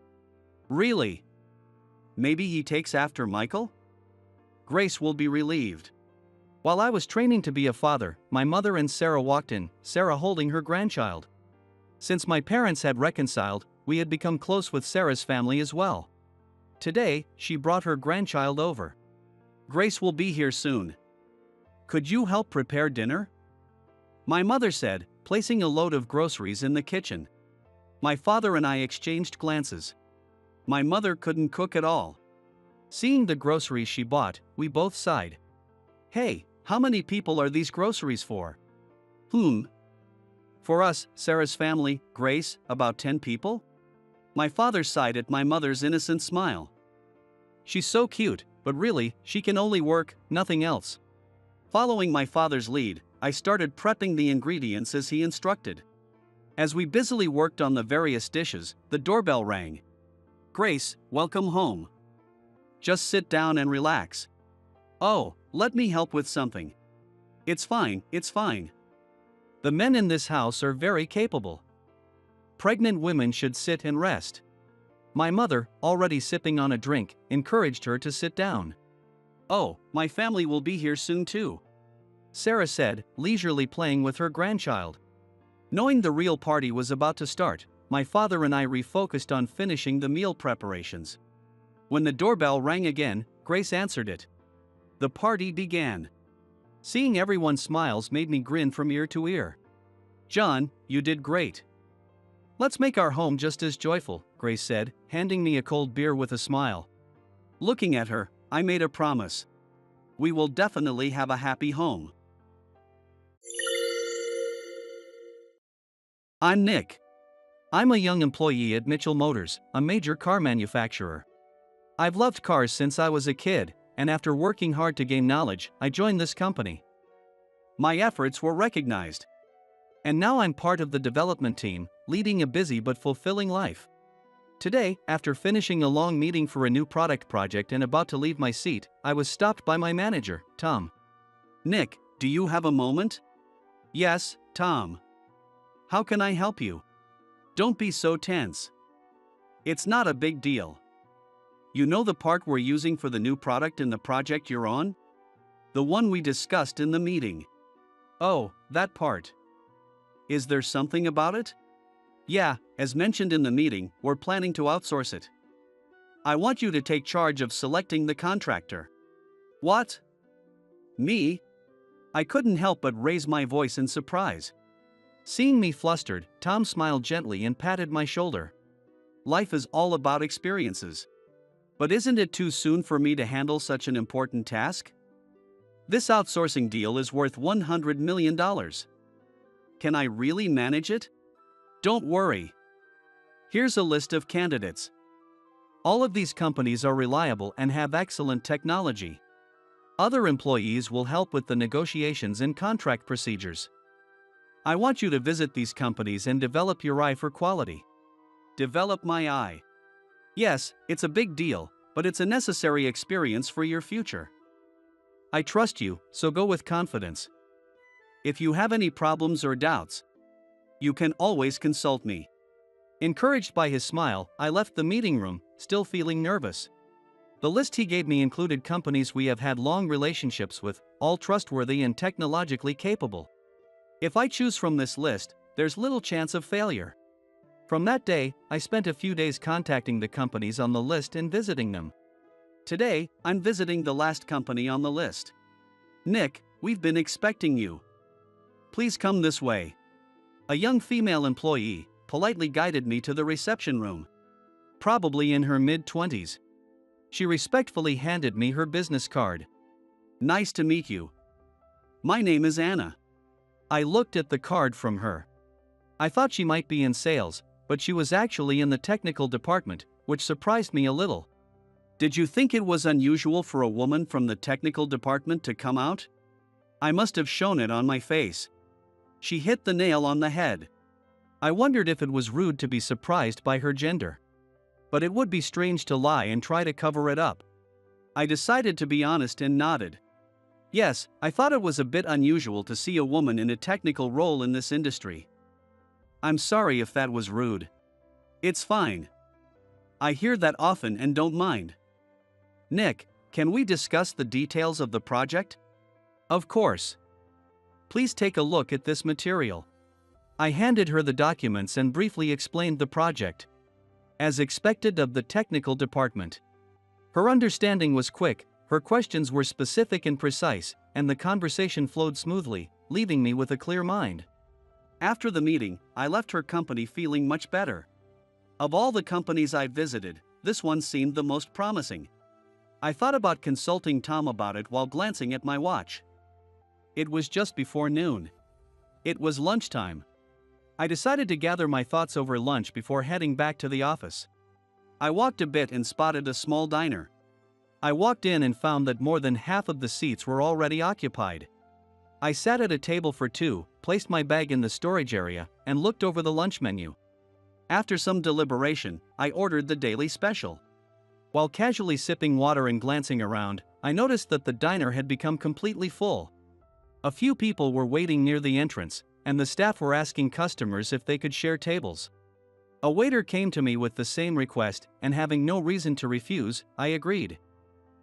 A: Really? Maybe he takes after Michael? Grace will be relieved. While I was training to be a father, my mother and Sarah walked in, Sarah holding her grandchild. Since my parents had reconciled, we had become close with Sarah's family as well. Today, she brought her grandchild over. Grace will be here soon. Could you help prepare dinner? My mother said, placing a load of groceries in the kitchen. My father and I exchanged glances. My mother couldn't cook at all. Seeing the groceries she bought, we both sighed. Hey, how many people are these groceries for? For us, Sarah's family, Grace, about 10 people? My father sighed at my mother's innocent smile. She's so cute, but really, she can only work, nothing else. Following my father's lead, I started prepping the ingredients as he instructed. As we busily worked on the various dishes, the doorbell rang. Grace, welcome home. Just sit down and relax. Oh, let me help with something. It's fine, it's fine. The men in this house are very capable. Pregnant women should sit and rest. My mother, already sipping on a drink, encouraged her to sit down. "Oh, my family will be here soon too," Sarah said, leisurely playing with her grandchild. Knowing the real party was about to start, my father and I refocused on finishing the meal preparations. When the doorbell rang again, Grace answered it. The party began. Seeing everyone's smiles made me grin from ear to ear. "John, you did great. Let's make our home just as joyful," Grace said, handing me a cold beer with a smile. Looking at her, I made a promise. We will definitely have a happy home. I'm Nick. I'm a young employee at Mitchell Motors, a major car manufacturer. I've loved cars since I was a kid, and after working hard to gain knowledge, I joined this company. My efforts were recognized. And now I'm part of the development team, leading a busy but fulfilling life. Today, after finishing a long meeting for a new product project and about to leave my seat, I was stopped by my manager, Tom. "Nick, do you have a moment?" "Yes, Tom. How can I help you?" "Don't be so tense. It's not a big deal. You know the part we're using for the new product in the project you're on? The one we discussed in the meeting." "Oh, that part. Is there something about it?" "Yeah, as mentioned in the meeting, we're planning to outsource it. I want you to take charge of selecting the contractor." "What? Me?" I couldn't help but raise my voice in surprise. Seeing me flustered, Tom smiled gently and patted my shoulder. "Life is all about experiences. But isn't it too soon for me to handle such an important task? This outsourcing deal is worth $100 million. Can I really manage it?" "Don't worry. Here's a list of candidates. All of these companies are reliable and have excellent technology. Other employees will help with the negotiations and contract procedures. I want you to visit these companies and develop your eye for quality." "Develop my eye?" "Yes, it's a big deal, but it's a necessary experience for your future. I trust you, so go with confidence. If you have any problems or doubts, you can always consult me." Encouraged by his smile, I left the meeting room, still feeling nervous. The list he gave me included companies we have had long relationships with, all trustworthy and technologically capable. If I choose from this list, there's little chance of failure. From that day, I spent a few days contacting the companies on the list and visiting them. Today, I'm visiting the last company on the list. "Nick, we've been expecting you. Please come this way." A young female employee politely guided me to the reception room. Probably in her mid-20s. She respectfully handed me her business card. "Nice to meet you. My name is Anna." I looked at the card from her. I thought she might be in sales, but she was actually in the technical department, which surprised me a little. "Did you think it was unusual for a woman from the technical department to come out?" I must have shown it on my face. She hit the nail on the head. I wondered if it was rude to be surprised by her gender. But it would be strange to lie and try to cover it up. I decided to be honest and nodded. Yes, I thought it was a bit unusual to see a woman in a technical role in this industry. I'm sorry if that was rude. It's fine. I hear that often and don't mind. "Nick, can we discuss the details of the project?" "Of course. Please take a look at this material." I handed her the documents and briefly explained the project. As expected of the technical department. Her understanding was quick, her questions were specific and precise, and the conversation flowed smoothly, leaving me with a clear mind. After the meeting, I left her company feeling much better. Of all the companies I've visited, this one seemed the most promising. I thought about consulting Tom about it while glancing at my watch. It was just before noon. It was lunchtime. I decided to gather my thoughts over lunch before heading back to the office. I walked a bit and spotted a small diner. I walked in and found that more than half of the seats were already occupied. I sat at a table for two, placed my bag in the storage area, and looked over the lunch menu. After some deliberation, I ordered the daily special. While casually sipping water and glancing around, I noticed that the diner had become completely full. A few people were waiting near the entrance, and the staff were asking customers if they could share tables. A waiter came to me with the same request, and having no reason to refuse, I agreed.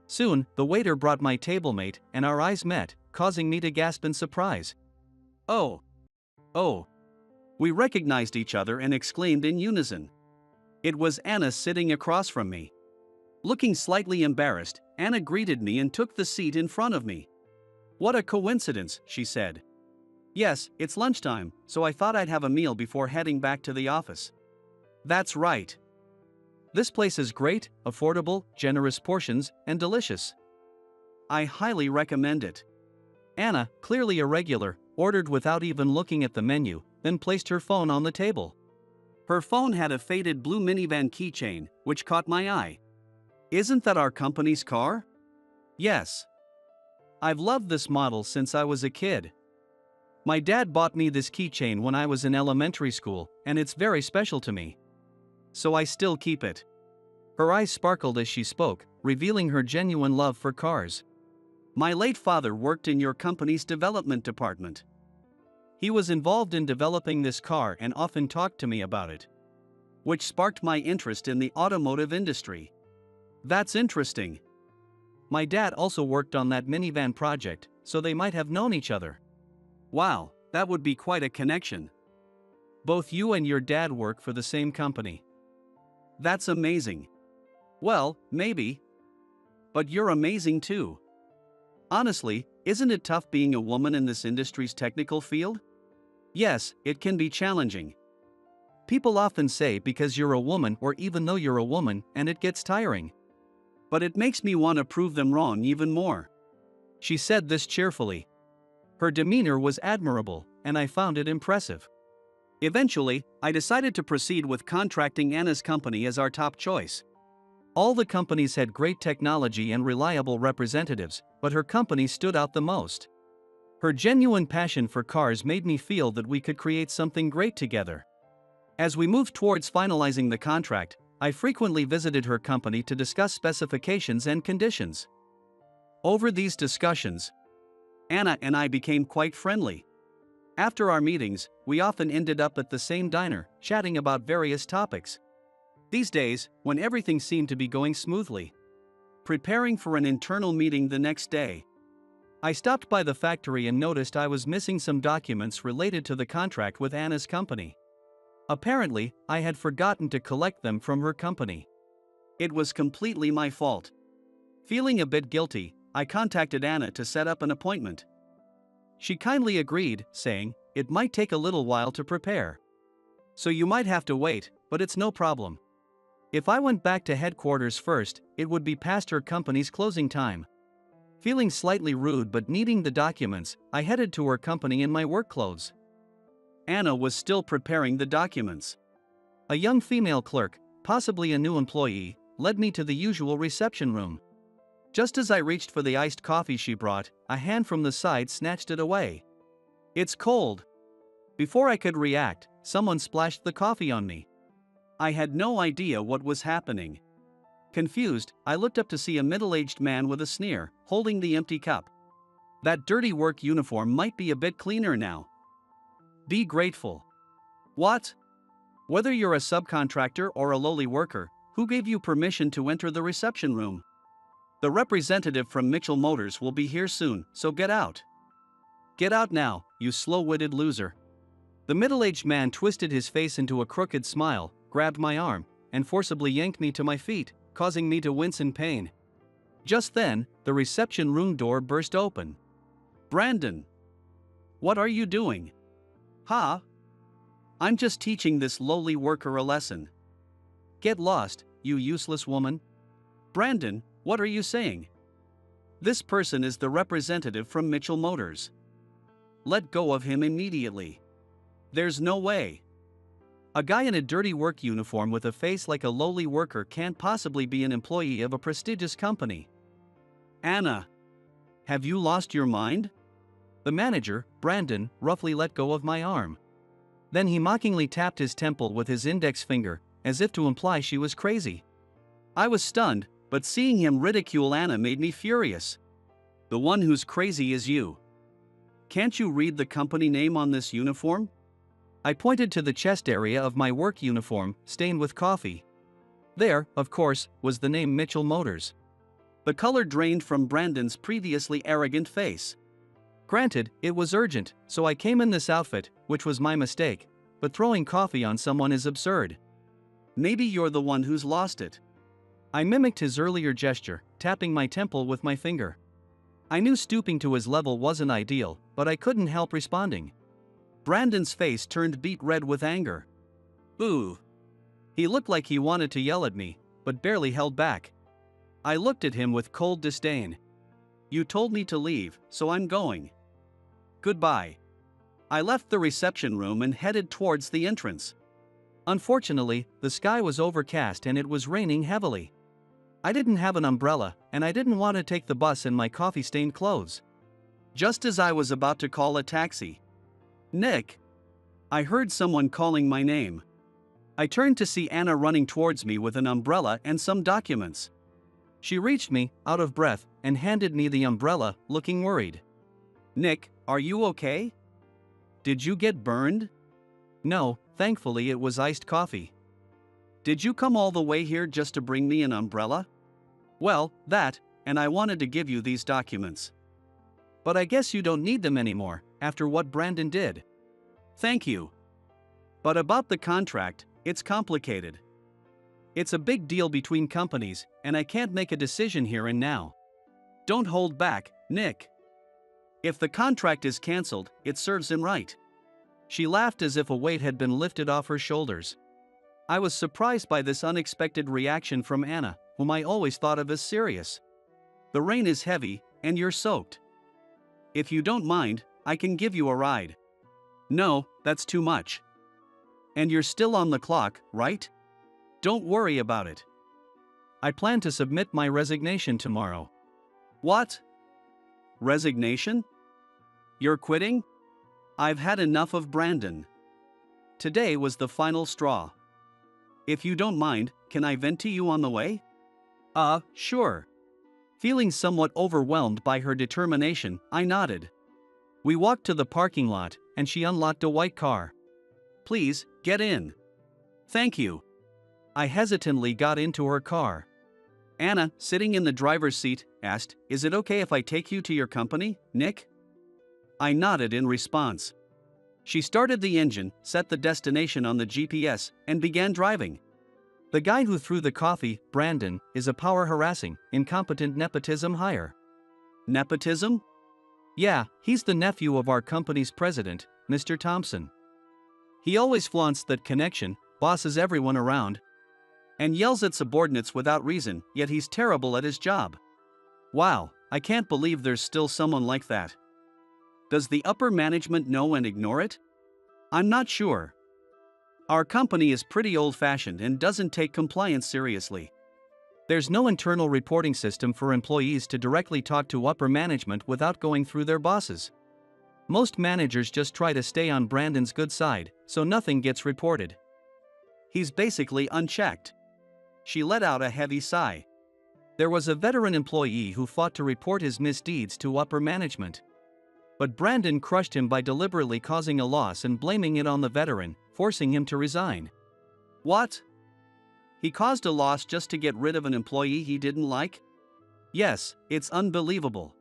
A: Soon, the waiter brought my tablemate, and our eyes met, causing me to gasp in surprise. "Oh! Oh!" We recognized each other and exclaimed in unison. It was Anna sitting across from me. Looking slightly embarrassed, Anna greeted me and took the seat in front of me. "What a coincidence," she said. "Yes, it's lunchtime, so I thought I'd have a meal before heading back to the office." "That's right. This place is great, affordable, generous portions, and delicious. I highly recommend it." Anna, clearly a regular, ordered without even looking at the menu, then placed her phone on the table. Her phone had a faded blue minivan keychain, which caught my eye. "Isn't that our company's car?" "Yes. I've loved this model since I was a kid. My dad bought me this keychain when I was in elementary school, and it's very special to me. So I still keep it." Her eyes sparkled as she spoke, revealing her genuine love for cars. "My late father worked in your company's development department. He was involved in developing this car and often talked to me about it, which sparked my interest in the automotive industry." "That's interesting. My dad also worked on that minivan project, so they might have known each other." "Wow, that would be quite a connection. Both you and your dad work for the same company." "That's amazing." "Well, maybe. But you're amazing too. Honestly, isn't it tough being a woman in this industry's technical field?" "Yes, it can be challenging. People often say because you're a woman or even though you're a woman, and it gets tiring. But it makes me want to prove them wrong even more." She said this cheerfully. Her demeanor was admirable, and I found it impressive. Eventually, I decided to proceed with contracting Anna's company as our top choice. All the companies had great technology and reliable representatives, but her company stood out the most. Her genuine passion for cars made me feel that we could create something great together. As we moved towards finalizing the contract, I frequently visited her company to discuss specifications and conditions. Over these discussions, Anna and I became quite friendly. After our meetings, we often ended up at the same diner, chatting about various topics. These days, when everything seemed to be going smoothly, preparing for an internal meeting the next day, I stopped by the factory and noticed I was missing some documents related to the contract with Anna's company. Apparently, I had forgotten to collect them from her company. It was completely my fault. Feeling a bit guilty, I contacted Anna to set up an appointment. She kindly agreed, saying, "It might take a little while to prepare. So you might have to wait, but it's no problem." If I went back to headquarters first, it would be past her company's closing time. Feeling slightly rude but needing the documents, I headed to her company in my work clothes. Anna was still preparing the documents. A young female clerk, possibly a new employee, led me to the usual reception room. Just as I reached for the iced coffee she brought, a hand from the side snatched it away. "It's cold." Before I could react, someone splashed the coffee on me. I had no idea what was happening. Confused, I looked up to see a middle-aged man with a sneer, holding the empty cup. "That dirty work uniform might be a bit cleaner now. Be grateful." "What? Whether you're a subcontractor or a lowly worker, who gave you permission to enter the reception room? The representative from Mitchell Motors will be here soon, so get out. Get out now, you slow-witted loser." The middle-aged man twisted his face into a crooked smile, grabbed my arm, and forcibly yanked me to my feet, causing me to wince in pain. Just then, the reception room door burst open. "Brandon! What are you doing?" "Huh? I'm just teaching this lowly worker a lesson." "Get lost, you useless woman." "Brandon, what are you saying? This person is the representative from Mitchell Motors. Let go of him immediately." "There's no way. A guy in a dirty work uniform with a face like a lowly worker can't possibly be an employee of a prestigious company." "Anna, have you lost your mind?" The manager, Brandon, roughly let go of my arm. Then he mockingly tapped his temple with his index finger, as if to imply she was crazy. I was stunned, but seeing him ridicule Anna made me furious. "The one who's crazy is you. Can't you read the company name on this uniform?" I pointed to the chest area of my work uniform, stained with coffee. There, of course, was the name Mitchell Motors. The color drained from Brandon's previously arrogant face. Granted, it was urgent, so I came in this outfit, which was my mistake, but throwing coffee on someone is absurd. Maybe you're the one who's lost it. I mimicked his earlier gesture, tapping my temple with my finger. I knew stooping to his level wasn't ideal, but I couldn't help responding. Brandon's face turned beet red with anger. Ooh. He looked like he wanted to yell at me, but barely held back. I looked at him with cold disdain. You told me to leave, so I'm going. Goodbye. I left the reception room and headed towards the entrance. Unfortunately, the sky was overcast and it was raining heavily. I didn't have an umbrella, and I didn't want to take the bus in my coffee-stained clothes. Just as I was about to call a taxi, Nick! I heard someone calling my name. I turned to see Anna running towards me with an umbrella and some documents. She reached me, out of breath, and handed me the umbrella, looking worried. Nick, are you okay? Did you get burned? No, thankfully it was iced coffee. Did you come all the way here just to bring me an umbrella? Well, that, and I wanted to give you these documents. But I guess you don't need them anymore, after what Brandon did. Thank you. But about the contract, it's complicated. It's a big deal between companies, and I can't make a decision here and now. Don't hold back, Nick. If the contract is cancelled, it serves him right. She laughed as if a weight had been lifted off her shoulders. I was surprised by this unexpected reaction from Anna, whom I always thought of as serious. The rain is heavy, and you're soaked. If you don't mind, I can give you a ride. No, that's too much. And you're still on the clock, right? Don't worry about it. I plan to submit my resignation tomorrow. What? Resignation? You're quitting? I've had enough of Brandon. Today was the final straw. If you don't mind, can I vent to you on the way? Sure. Feeling somewhat overwhelmed by her determination, I nodded. We walked to the parking lot, and she unlocked a white car. Please, get in. Thank you. I hesitantly got into her car. Anna, sitting in the driver's seat, asked, Is it okay if I take you to your company, Nick? I nodded in response. She started the engine, set the destination on the GPS, and began driving. The guy who threw the coffee, Brandon, is a power-harassing, incompetent nepotism hire. Nepotism? Yeah, he's the nephew of our company's president, Mr. Thompson. He always flaunts that connection, bosses everyone around, and yells at subordinates without reason, yet he's terrible at his job. Wow, I can't believe there's still someone like that. Does the upper management know and ignore it? I'm not sure. Our company is pretty old-fashioned and doesn't take compliance seriously. There's no internal reporting system for employees to directly talk to upper management without going through their bosses. Most managers just try to stay on Brandon's good side, so nothing gets reported. He's basically unchecked. She let out a heavy sigh. There was a veteran employee who fought to report his misdeeds to upper management. But Brandon crushed him by deliberately causing a loss and blaming it on the veteran, forcing him to resign. What? He caused a loss just to get rid of an employee he didn't like? Yes, it's unbelievable.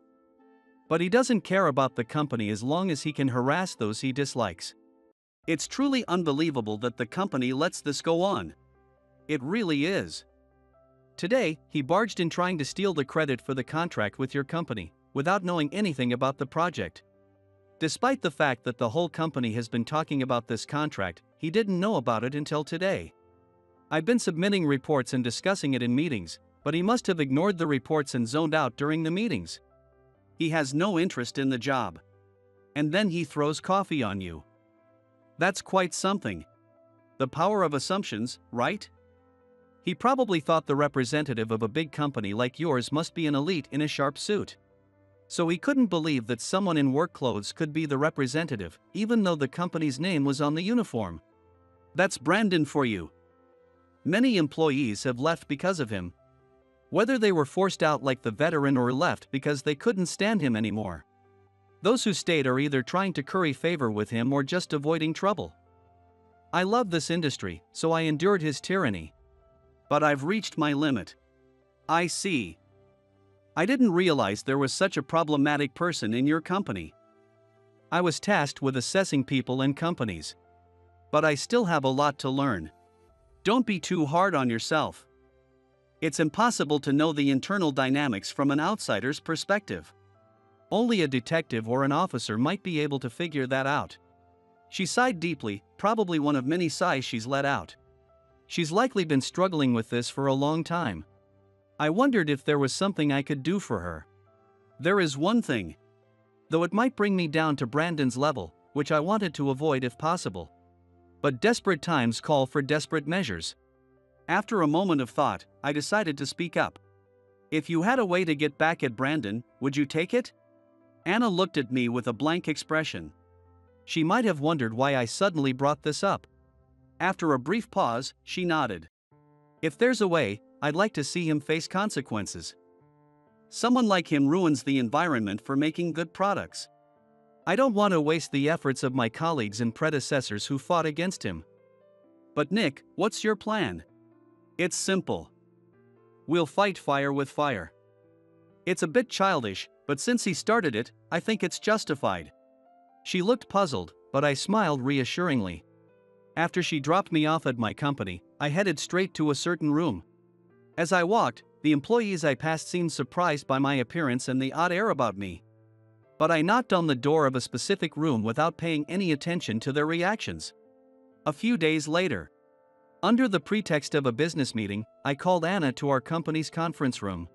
A: But he doesn't care about the company as long as he can harass those he dislikes. It's truly unbelievable that the company lets this go on. It really is. Today, he barged in trying to steal the credit for the contract with your company, without knowing anything about the project. Despite the fact that the whole company has been talking about this contract, he didn't know about it until today. I've been submitting reports and discussing it in meetings, but he must have ignored the reports and zoned out during the meetings. He has no interest in the job. And then he throws coffee on you. That's quite something. The power of assumptions, right? He probably thought the representative of a big company like yours must be an elite in a sharp suit. So he couldn't believe that someone in work clothes could be the representative, even though the company's name was on the uniform. That's Brandon for you. Many employees have left because of him. Whether they were forced out like the veteran or left because they couldn't stand him anymore. Those who stayed are either trying to curry favor with him or just avoiding trouble. I love this industry, so I endured his tyranny. But I've reached my limit. I see. I didn't realize there was such a problematic person in your company. I was tasked with assessing people and companies. But I still have a lot to learn. Don't be too hard on yourself. It's impossible to know the internal dynamics from an outsider's perspective. Only a detective or an officer might be able to figure that out. She sighed deeply, probably one of many sighs she's let out. She's likely been struggling with this for a long time. I wondered if there was something I could do for her. There is one thing. Though it might bring me down to Brandon's level, which I wanted to avoid if possible. But desperate times call for desperate measures. After a moment of thought, I decided to speak up. If you had a way to get back at Brandon, would you take it? Anna looked at me with a blank expression. She might have wondered why I suddenly brought this up. After a brief pause, she nodded. If there's a way, I'd like to see him face consequences. Someone like him ruins the environment for making good products. I don't want to waste the efforts of my colleagues and predecessors who fought against him. But Nick, what's your plan? It's simple. We'll fight fire with fire. It's a bit childish, but since he started it, I think it's justified. She looked puzzled, but I smiled reassuringly. After she dropped me off at my company, I headed straight to a certain room. As I walked, the employees I passed seemed surprised by my appearance and the odd air about me. But I knocked on the door of a specific room without paying any attention to their reactions. A few days later, under the pretext of a business meeting, I called Anna to our company's conference room.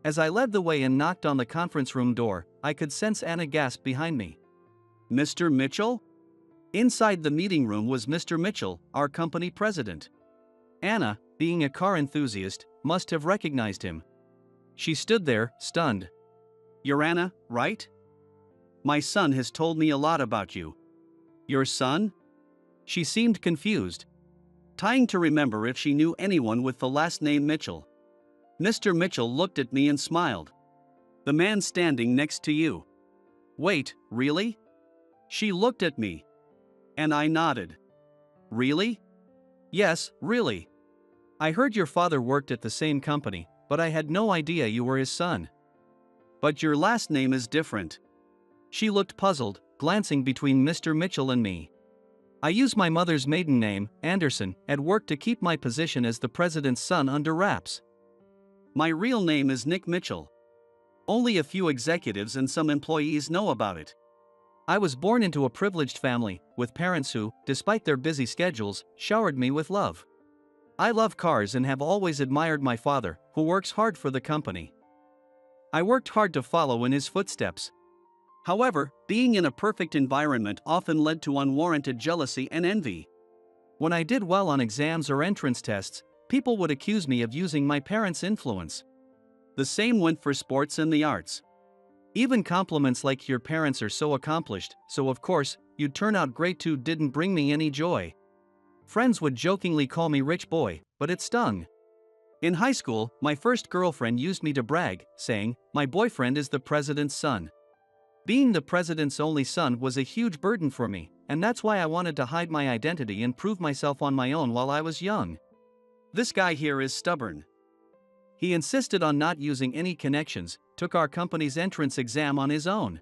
A: As I led the way and knocked on the conference room door, I could sense Anna gasp behind me. Mr. Mitchell? Inside the meeting room was Mr. Mitchell, our company president. Anna, being a car enthusiast, must have recognized him. She stood there, stunned. You're Anna, right? My son has told me a lot about you. Your son? She seemed confused, trying to remember if she knew anyone with the last name Mitchell. Mr. Mitchell looked at me and smiled. The man standing next to you. Wait, really? She looked at me. And I nodded. Really? Yes, really. I heard your father worked at the same company, but I had no idea you were his son. But your last name is different. She looked puzzled, glancing between Mr. Mitchell and me. I use my mother's maiden name, Anderson, at work to keep my position as the president's son under wraps. My real name is Nick Mitchell. Only a few executives and some employees know about it. I was born into a privileged family, with parents who, despite their busy schedules, showered me with love. I love cars and have always admired my father, who works hard for the company. I worked hard to follow in his footsteps. However, being in a perfect environment often led to unwarranted jealousy and envy. When I did well on exams or entrance tests, people would accuse me of using my parents' influence. The same went for sports and the arts. Even compliments like your parents are so accomplished, so of course, you'd turn out great too didn't bring me any joy. Friends would jokingly call me rich boy, but it stung. In high school, my first girlfriend used me to brag, saying, my boyfriend is the president's son. Being the president's only son was a huge burden for me, and that's why I wanted to hide my identity and prove myself on my own while I was young. This guy here is stubborn. He insisted on not using any connections, took our company's entrance exam on his own,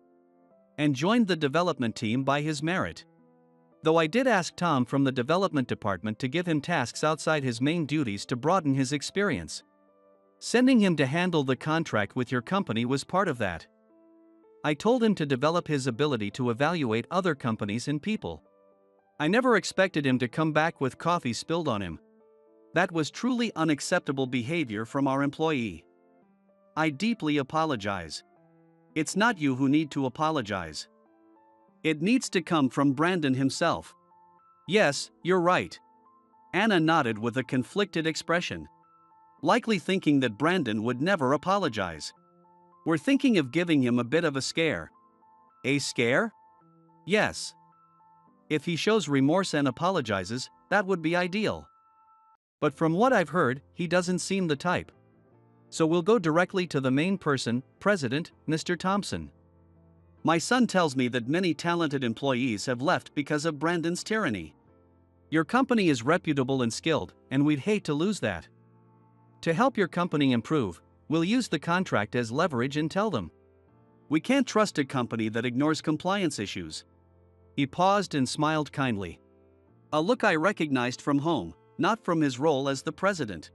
A: and joined the development team by his merit. Though I did ask Tom from the development department to give him tasks outside his main duties to broaden his experience. Sending him to handle the contract with your company was part of that. I told him to develop his ability to evaluate other companies and people. I never expected him to come back with coffee spilled on him. That was truly unacceptable behavior from our employee. I deeply apologize. It's not you who need to apologize. It needs to come from Brandon himself. Yes, you're right. Anna nodded with a conflicted expression, likely thinking that Brandon would never apologize. We're thinking of giving him a bit of a scare. A scare? Yes. If he shows remorse and apologizes, that would be ideal. But from what I've heard, he doesn't seem the type. So we'll go directly to the main person, President, Mr. Thompson. My son tells me that many talented employees have left because of Brandon's tyranny. Your company is reputable and skilled, and we'd hate to lose that. To help your company improve, we'll use the contract as leverage and tell them. We can't trust a company that ignores compliance issues. He paused and smiled kindly. A look I recognized from home, not from his role as the president.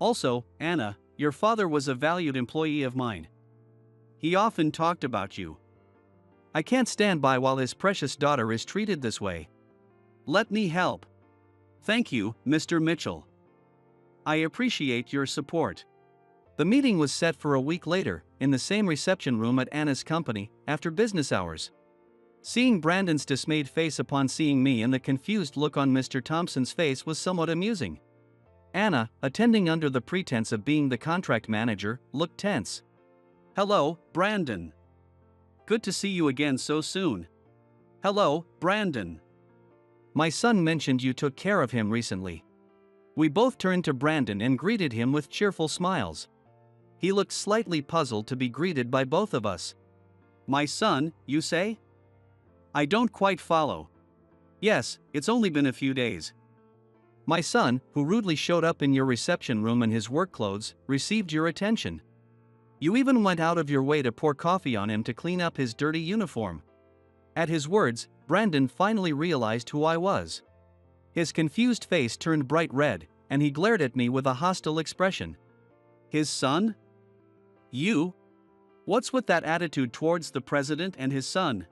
A: Also, Anna, your father was a valued employee of mine. He often talked about you. I can't stand by while his precious daughter is treated this way. Let me help. Thank you, Mr. Mitchell. I appreciate your support. The meeting was set for a week later, in the same reception room at Anna's company, after business hours. Seeing Brandon's dismayed face upon seeing me and the confused look on Mr. Thompson's face was somewhat amusing. Anna, attending under the pretense of being the contract manager, looked tense. Hello, Brandon. Good to see you again so soon. Hello, Brandon. My son mentioned you took care of him recently. We both turned to Brandon and greeted him with cheerful smiles. He looked slightly puzzled to be greeted by both of us. My son, you say? I don't quite follow. Yes, it's only been a few days. My son, who rudely showed up in your reception room in his work clothes, received your attention. You even went out of your way to pour coffee on him to clean up his dirty uniform. At his words, Brandon finally realized who I was. His confused face turned bright red, and he glared at me with a hostile expression. His son? You? What's with that attitude towards the president and his son?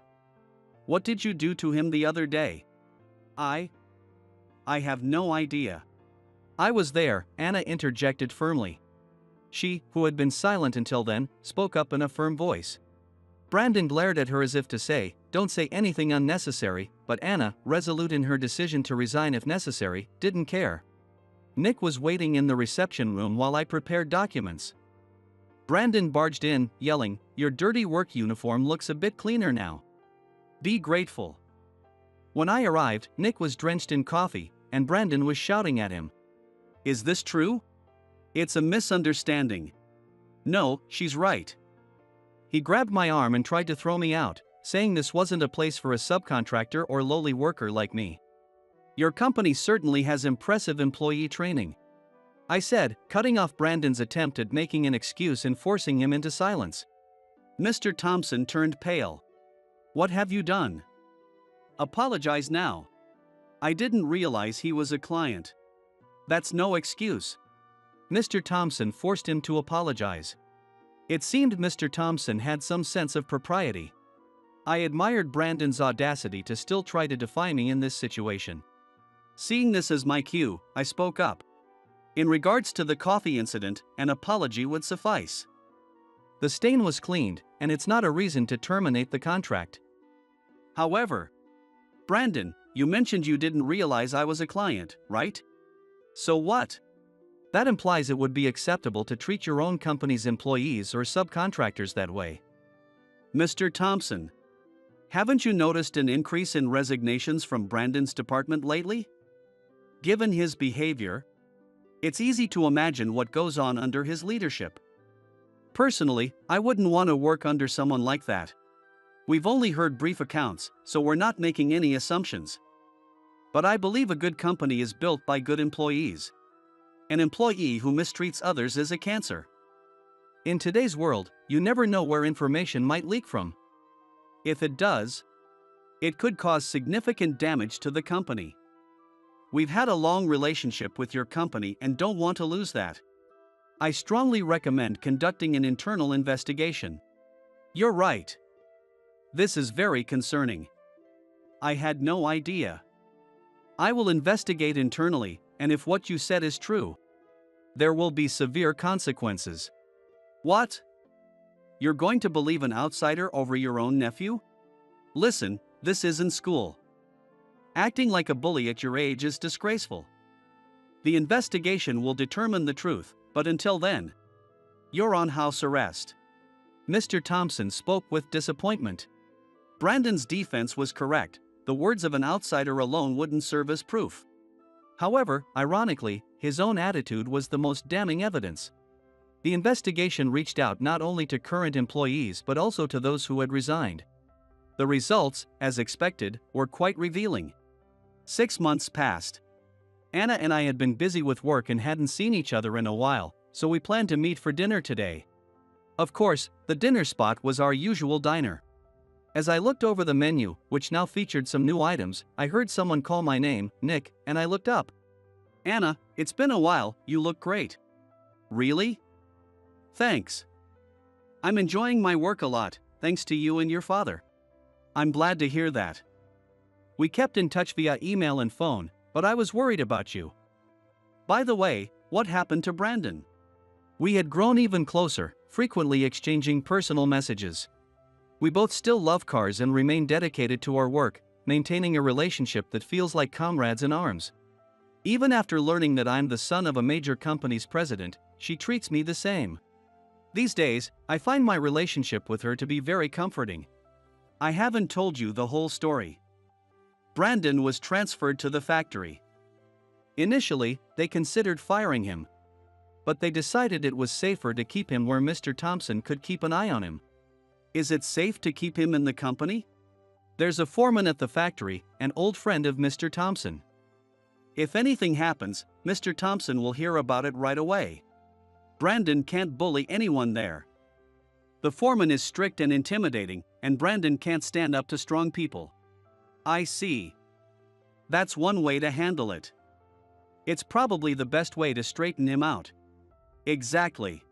A: What did you do to him the other day? I have no idea. I was there, Anna interjected firmly. She, who had been silent until then, spoke up in a firm voice. Brandon glared at her as if to say, don't say anything unnecessary, but Anna, resolute in her decision to resign if necessary, didn't care. Nick was waiting in the reception room while I prepared documents. Brandon barged in, yelling, your dirty work uniform looks a bit cleaner now. Be grateful. When I arrived, Nick was drenched in coffee, and Brandon was shouting at him. Is this true? It's a misunderstanding. No, she's right. He grabbed my arm and tried to throw me out, saying this wasn't a place for a subcontractor or lowly worker like me. Your company certainly has impressive employee training, I said, cutting off Brandon's attempt at making an excuse and forcing him into silence. Mr. Thompson turned pale. What have you done? Apologize now. I didn't realize he was a client. That's no excuse. Mr. Thompson forced him to apologize. It seemed Mr. Thompson had some sense of propriety. I admired Brandon's audacity to still try to defy me in this situation. Seeing this as my cue, I spoke up. In regards to the coffee incident, an apology would suffice. The stain was cleaned, and it's not a reason to terminate the contract. However, Brandon, you mentioned you didn't realize I was a client, right? So what? That implies it would be acceptable to treat your own company's employees or subcontractors that way. Mr. Thompson, haven't you noticed an increase in resignations from Brandon's department lately? Given his behavior, it's easy to imagine what goes on under his leadership. Personally, I wouldn't want to work under someone like that. We've only heard brief accounts, so we're not making any assumptions. But I believe a good company is built by good employees. An employee who mistreats others is a cancer. In today's world, you never know where information might leak from. If it does, it could cause significant damage to the company. We've had a long relationship with your company and don't want to lose that. I strongly recommend conducting an internal investigation. You're right. This is very concerning. I had no idea. I will investigate internally, and if what you said is true, there will be severe consequences. What? You're going to believe an outsider over your own nephew? Listen, this isn't school. Acting like a bully at your age is disgraceful. The investigation will determine the truth, but until then, you're on house arrest. Mr. Thompson spoke with disappointment. Brandon's defense was correct. The words of an outsider alone wouldn't serve as proof. However, ironically, his own attitude was the most damning evidence. The investigation reached out not only to current employees but also to those who had resigned. The results, as expected, were quite revealing. 6 months passed. Anna and I had been busy with work and hadn't seen each other in a while, so we planned to meet for dinner today. Of course, the dinner spot was our usual diner. As I looked over the menu, which now featured some new items, I heard someone call my name, Nick, and I looked up. "Anna, it's been a while, you look great." "Really? Thanks. I'm enjoying my work a lot, thanks to you and your father." "I'm glad to hear that. We kept in touch via email and phone, but I was worried about you." "By the way, what happened to Brandon?" We had grown even closer, frequently exchanging personal messages. We both still love cars and remain dedicated to our work, maintaining a relationship that feels like comrades in arms. Even after learning that I'm the son of a major company's president, she treats me the same. These days, I find my relationship with her to be very comforting. I haven't told you the whole story. Brandon was transferred to the factory. Initially, they considered firing him. But they decided it was safer to keep him where Mr. Thompson could keep an eye on him. Is it safe to keep him in the company? There's a foreman at the factory, an old friend of Mr. Thompson. If anything happens, Mr. Thompson will hear about it right away. Brandon can't bully anyone there. The foreman is strict and intimidating, and Brandon can't stand up to strong people. I see. That's one way to handle it. It's probably the best way to straighten him out. Exactly.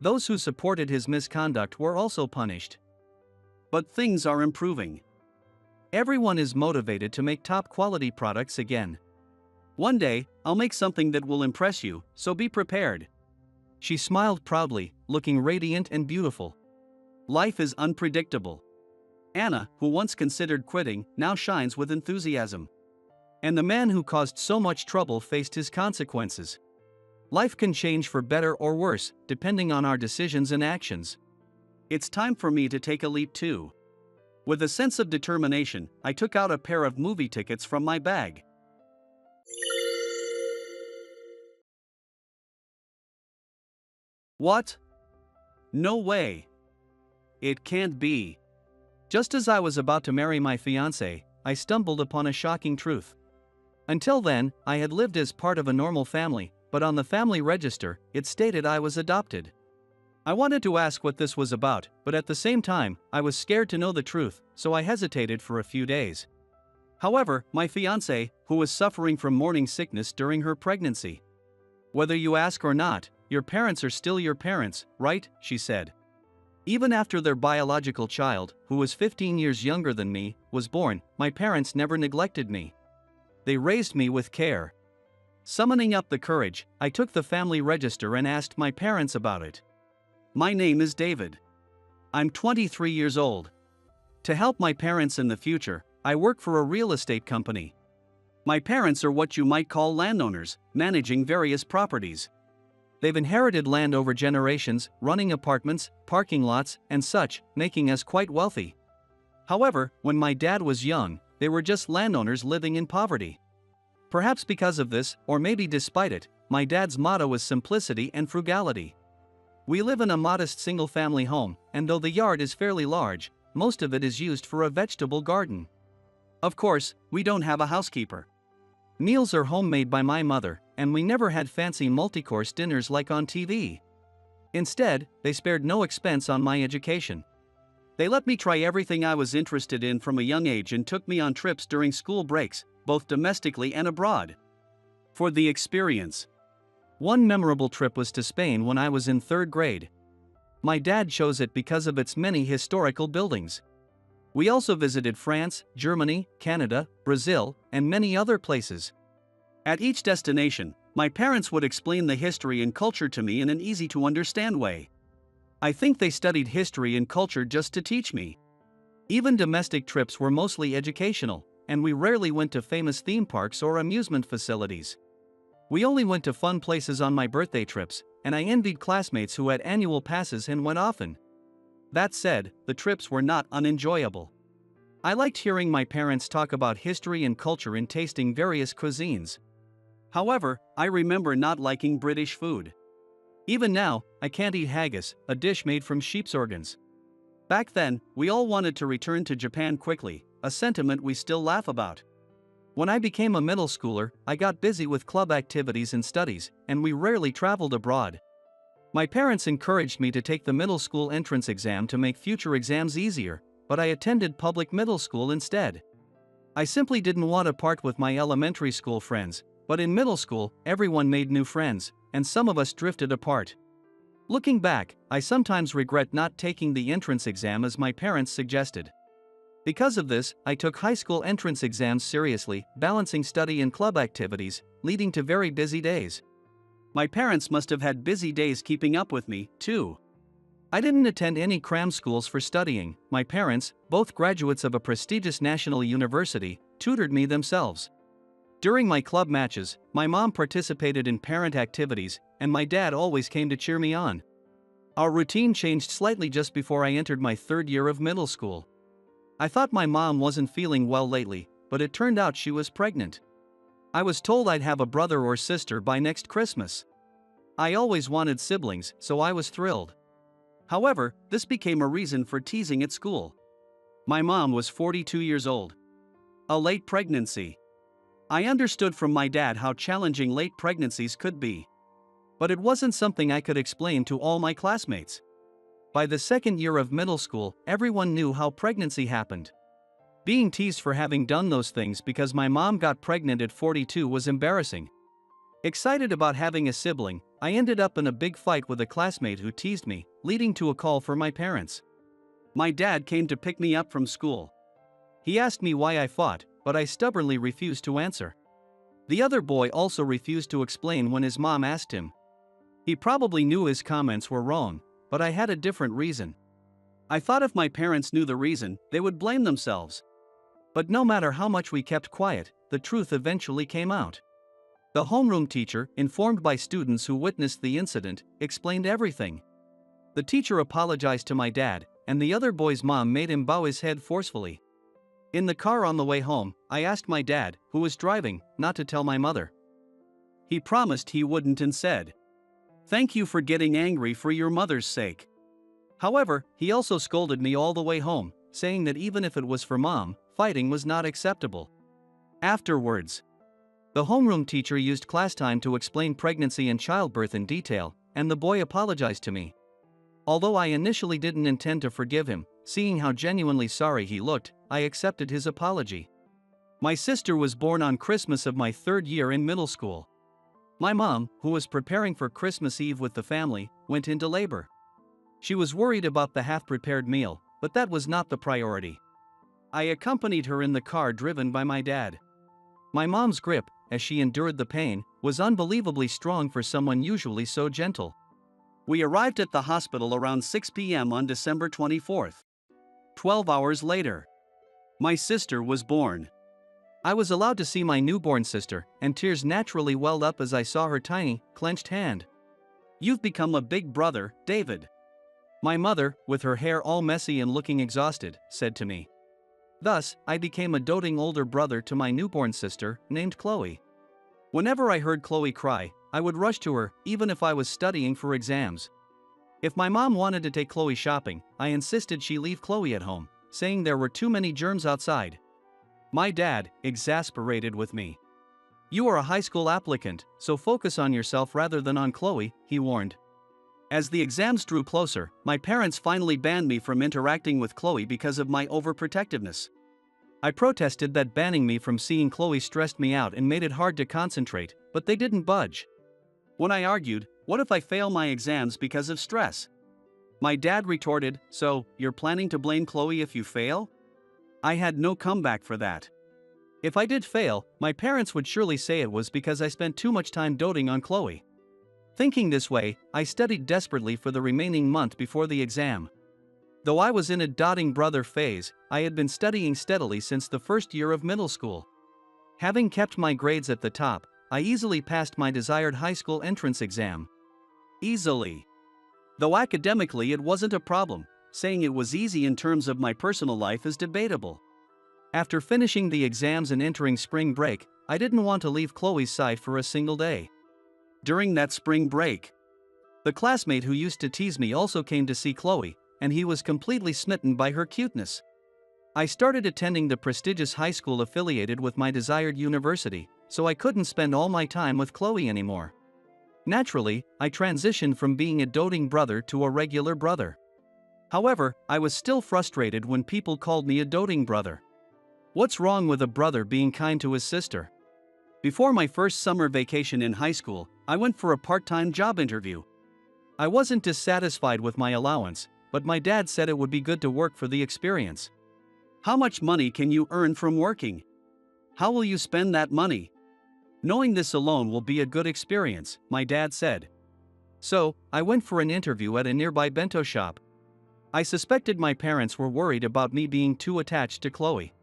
A: Those who supported his misconduct were also punished. But things are improving. Everyone is motivated to make top quality products again. One day, I'll make something that will impress you, so be prepared. She smiled proudly, looking radiant and beautiful. Life is unpredictable. Anna, who once considered quitting, now shines with enthusiasm. And the man who caused so much trouble faced his consequences. Life can change for better or worse, depending on our decisions and actions. It's time for me to take a leap too. With a sense of determination, I took out a pair of movie tickets from my bag. What? No way. It can't be. Just as I was about to marry my fiancée, I stumbled upon a shocking truth. Until then, I had lived as part of a normal family, but on the family register, it stated I was adopted. I wanted to ask what this was about, but at the same time, I was scared to know the truth, so I hesitated for a few days. However, my fiancée, who was suffering from morning sickness during her pregnancy. "Whether you ask or not, your parents are still your parents, right?" she said. Even after their biological child, who was 15 years younger than me, was born, my parents never neglected me. They raised me with care. Summoning up the courage, I took the family register and asked my parents about it. My name is David. I'm 23 years old. To help my parents in the future, I work for a real estate company. My parents are what you might call landowners, managing various properties. They've inherited land over generations, running apartments, parking lots, and such, making us quite wealthy. However, when my dad was young, they were just landowners living in poverty. Perhaps because of this, or maybe despite it, my dad's motto is simplicity and frugality. We live in a modest single-family home, and though the yard is fairly large, most of it is used for a vegetable garden. Of course, we don't have a housekeeper. Meals are homemade by my mother, and we never had fancy multi-course dinners like on TV. Instead, they spared no expense on my education. They let me try everything I was interested in from a young age and took me on trips during school breaks, both domestically and abroad. For the experience. One memorable trip was to Spain when I was in 3rd grade. My dad chose it because of its many historical buildings. We also visited France, Germany, Canada, Brazil, and many other places. At each destination, my parents would explain the history and culture to me in an easy-to-understand way. I think they studied history and culture just to teach me. Even domestic trips were mostly educational, and we rarely went to famous theme parks or amusement facilities. We only went to fun places on my birthday trips, and I envied classmates who had annual passes and went often. That said, the trips were not unenjoyable. I liked hearing my parents talk about history and culture and tasting various cuisines. However, I remember not liking British food. Even now, I can't eat haggis, a dish made from sheep's organs. Back then, we all wanted to return to Japan quickly, a sentiment we still laugh about. When I became a middle schooler, I got busy with club activities and studies, and we rarely traveled abroad. My parents encouraged me to take the middle school entrance exam to make future exams easier, but I attended public middle school instead. I simply didn't want to part with my elementary school friends, but in middle school, everyone made new friends, and some of us drifted apart. Looking back, I sometimes regret not taking the entrance exam as my parents suggested. Because of this, I took high school entrance exams seriously, balancing study and club activities, leading to very busy days. My parents must have had busy days keeping up with me, too. I didn't attend any cram schools for studying. My parents, both graduates of a prestigious national university, tutored me themselves. During my club matches, my mom participated in parent activities, and my dad always came to cheer me on. Our routine changed slightly just before I entered my third year of middle school. I thought my mom wasn't feeling well lately, but it turned out she was pregnant. I was told I'd have a brother or sister by next Christmas. I always wanted siblings, so I was thrilled. However, this became a reason for teasing at school. My mom was 42 years old. A late pregnancy. I understood from my dad how challenging late pregnancies could be. But it wasn't something I could explain to all my classmates. By the second year of middle school, everyone knew how pregnancy happened. Being teased for having done those things because my mom got pregnant at 42 was embarrassing. Excited about having a sibling, I ended up in a big fight with a classmate who teased me, leading to a call for my parents. My dad came to pick me up from school. He asked me why I fought, but I stubbornly refused to answer. The other boy also refused to explain when his mom asked him. He probably knew his comments were wrong, but I had a different reason. I thought if my parents knew the reason, they would blame themselves. But no matter how much we kept quiet, the truth eventually came out. The homeroom teacher, informed by students who witnessed the incident, explained everything. The teacher apologized to my dad, and the other boy's mom made him bow his head forcefully. In the car on the way home, I asked my dad, who was driving, not to tell my mother. He promised he wouldn't and said, "Thank you for getting angry for your mother's sake." However, he also scolded me all the way home, saying that even if it was for mom, fighting was not acceptable. Afterwards, the homeroom teacher used class time to explain pregnancy and childbirth in detail, and the boy apologized to me. Although I initially didn't intend to forgive him, seeing how genuinely sorry he looked, I accepted his apology. My sister was born on Christmas of my third year in middle school. My mom, who was preparing for Christmas Eve with the family, went into labor. She was worried about the half-prepared meal, but that was not the priority. I accompanied her in the car driven by my dad. My mom's grip, as she endured the pain, was unbelievably strong for someone usually so gentle. We arrived at the hospital around 6 p.m. on December 24th. 12 hours later, my sister was born. I was allowed to see my newborn sister, and tears naturally welled up as I saw her tiny, clenched hand. "You've become a big brother, David." My mother, with her hair all messy and looking exhausted, said to me. Thus, I became a doting older brother to my newborn sister, named Chloe. Whenever I heard Chloe cry, I would rush to her, even if I was studying for exams. If my mom wanted to take Chloe shopping, I insisted she leave Chloe at home, saying there were too many germs outside. My dad, exasperated with me. "You are a high school applicant, so focus on yourself rather than on Chloe," he warned. As the exams drew closer, my parents finally banned me from interacting with Chloe because of my overprotectiveness. I protested that banning me from seeing Chloe stressed me out and made it hard to concentrate, but they didn't budge. When I argued, "What if I fail my exams because of stress?" my dad retorted, "So, you're planning to blame Chloe if you fail?" I had no comeback for that. If I did fail, my parents would surely say it was because I spent too much time doting on Chloe. Thinking this way, I studied desperately for the remaining month before the exam. Though I was in a doting brother phase, I had been studying steadily since the first year of middle school. Having kept my grades at the top, I easily passed my desired high school entrance exam. Easily. Though academically it wasn't a problem, saying it was easy in terms of my personal life is debatable. After finishing the exams and entering spring break, I didn't want to leave Chloe's side for a single day. During that spring break, the classmate who used to tease me also came to see Chloe, and he was completely smitten by her cuteness. I started attending the prestigious high school affiliated with my desired university, so I couldn't spend all my time with Chloe anymore. Naturally, I transitioned from being a doting brother to a regular brother. However, I was still frustrated when people called me a doting brother. What's wrong with a brother being kind to his sister? Before my first summer vacation in high school, I went for a part-time job interview. I wasn't dissatisfied with my allowance, but my dad said it would be good to work for the experience. How much money can you earn from working? How will you spend that money? Knowing this alone will be a good experience, my dad said. So, I went for an interview at a nearby bento shop. I suspected my parents were worried about me being too attached to Chloe.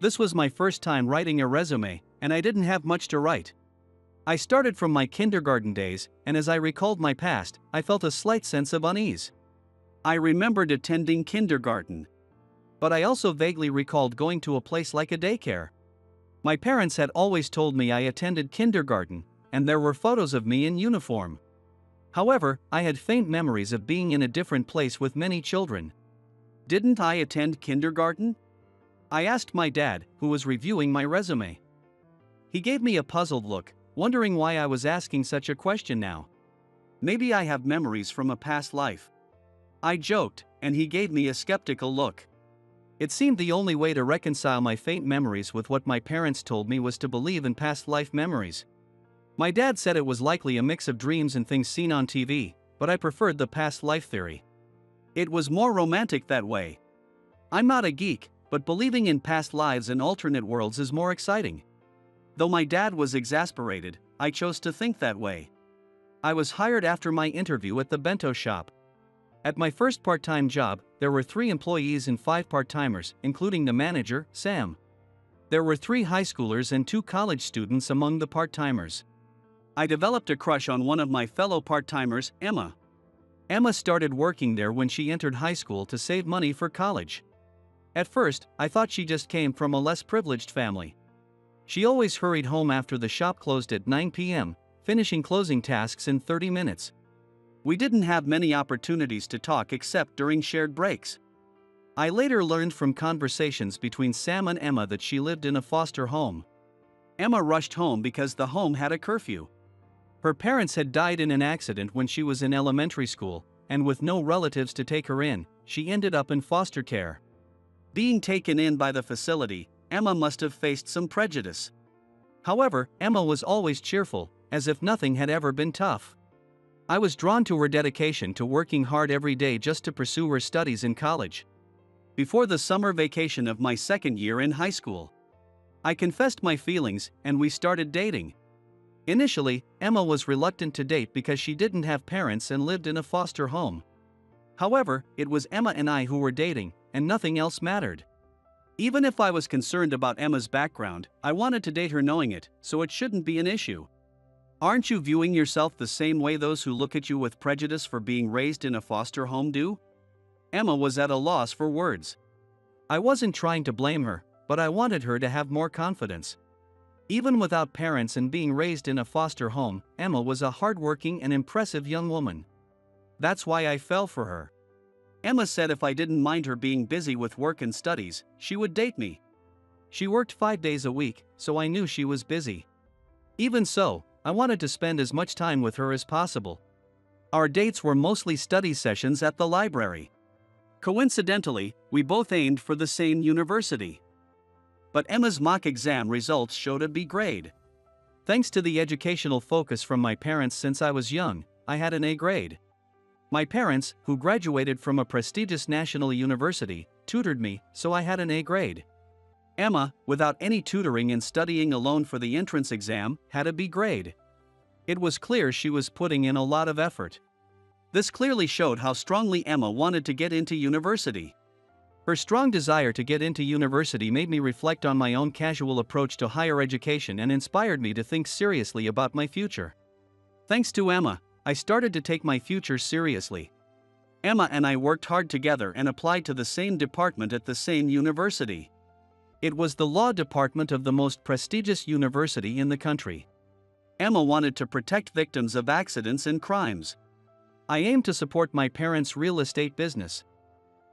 A: This was my first time writing a resume, and I didn't have much to write. I started from my kindergarten days, and as I recalled my past, I felt a slight sense of unease. I remembered attending kindergarten. But I also vaguely recalled going to a place like a daycare. My parents had always told me I attended kindergarten, and there were photos of me in uniform. However, I had faint memories of being in a different place with many children. Didn't I attend kindergarten? I asked my dad, who was reviewing my resume. He gave me a puzzled look, wondering why I was asking such a question now. Maybe I have memories from a past life. I joked, and he gave me a skeptical look. It seemed the only way to reconcile my faint memories with what my parents told me was to believe in past life memories. My dad said it was likely a mix of dreams and things seen on TV, but I preferred the past life theory. It was more romantic that way. I'm not a geek, but believing in past lives and alternate worlds is more exciting. Though my dad was exasperated, I chose to think that way. I was hired after my interview at the bento shop. At my first part-time job, there were 3 employees and 5 part-timers, including the manager, Sam. There were 3 high schoolers and 2 college students among the part-timers. I developed a crush on one of my fellow part-timers, Emma. Emma started working there when she entered high school to save money for college. At first, I thought she just came from a less privileged family. She always hurried home after the shop closed at 9 p.m., finishing closing tasks in 30 minutes. We didn't have many opportunities to talk except during shared breaks. I later learned from conversations between Sam and Emma that she lived in a foster home. Emma rushed home because the home had a curfew. Her parents had died in an accident when she was in elementary school, and with no relatives to take her in, she ended up in foster care. Being taken in by the facility, Emma must have faced some prejudice. However, Emma was always cheerful, as if nothing had ever been tough. I was drawn to her dedication to working hard every day just to pursue her studies in college. Before the summer vacation of my second year in high school, I confessed my feelings and we started dating. Initially, Emma was reluctant to date because she didn't have parents and lived in a foster home. However, it was Emma and I who were dating, and nothing else mattered. Even if I was concerned about Emma's background, I wanted to date her knowing it, so it shouldn't be an issue. Aren't you viewing yourself the same way those who look at you with prejudice for being raised in a foster home do? Emma was at a loss for words. I wasn't trying to blame her, but I wanted her to have more confidence. Even without parents and being raised in a foster home, Emma was a hardworking and impressive young woman. That's why I fell for her. Emma said if I didn't mind her being busy with work and studies, she would date me. She worked 5 days a week, so I knew she was busy. Even so, I wanted to spend as much time with her as possible. Our dates were mostly study sessions at the library. Coincidentally, we both aimed for the same university. But Emma's mock exam results showed a B grade. Thanks to the educational focus from my parents since I was young, I had an A grade. My parents, who graduated from a prestigious national university, tutored me, so I had an A grade. Emma, without any tutoring and studying alone for the entrance exam, had a B grade. It was clear she was putting in a lot of effort. This clearly showed how strongly Emma wanted to get into university. Her strong desire to get into university made me reflect on my own casual approach to higher education and inspired me to think seriously about my future. Thanks to Emma, I started to take my future seriously. Emma and I worked hard together and applied to the same department at the same university. It was the law department of the most prestigious university in the country. Emma wanted to protect victims of accidents and crimes. I aimed to support my parents' real estate business.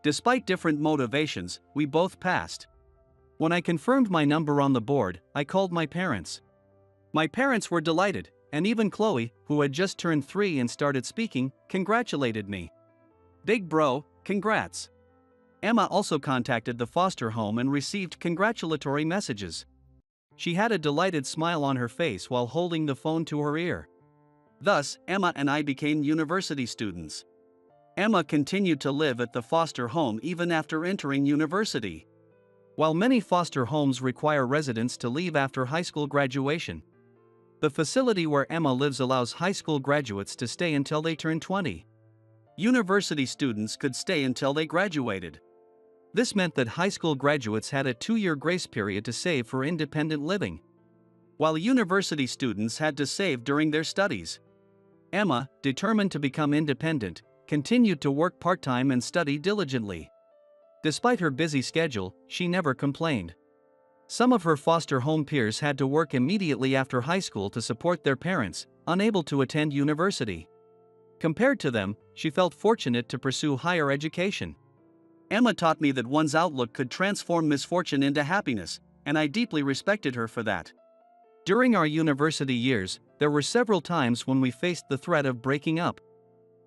A: Despite different motivations, we both passed. When I confirmed my number on the board, I called my parents. My parents were delighted, and even Chloe, who had just turned 3 and started speaking, congratulated me. Big bro, congrats. Emma also contacted the foster home and received congratulatory messages. She had a delighted smile on her face while holding the phone to her ear. Thus, Emma and I became university students. Emma continued to live at the foster home even after entering university. While many foster homes require residents to leave after high school graduation, the facility where Emma lives allows high school graduates to stay until they turn 20. University students could stay until they graduated. This meant that high school graduates had a 2-year grace period to save for independent living, while university students had to save during their studies. Emma, determined to become independent, continued to work part-time and study diligently. Despite her busy schedule, she never complained. Some of her foster home peers had to work immediately after high school to support their parents, unable to attend university. Compared to them, she felt fortunate to pursue higher education. Emma taught me that one's outlook could transform misfortune into happiness, and I deeply respected her for that. During our university years, there were several times when we faced the threat of breaking up.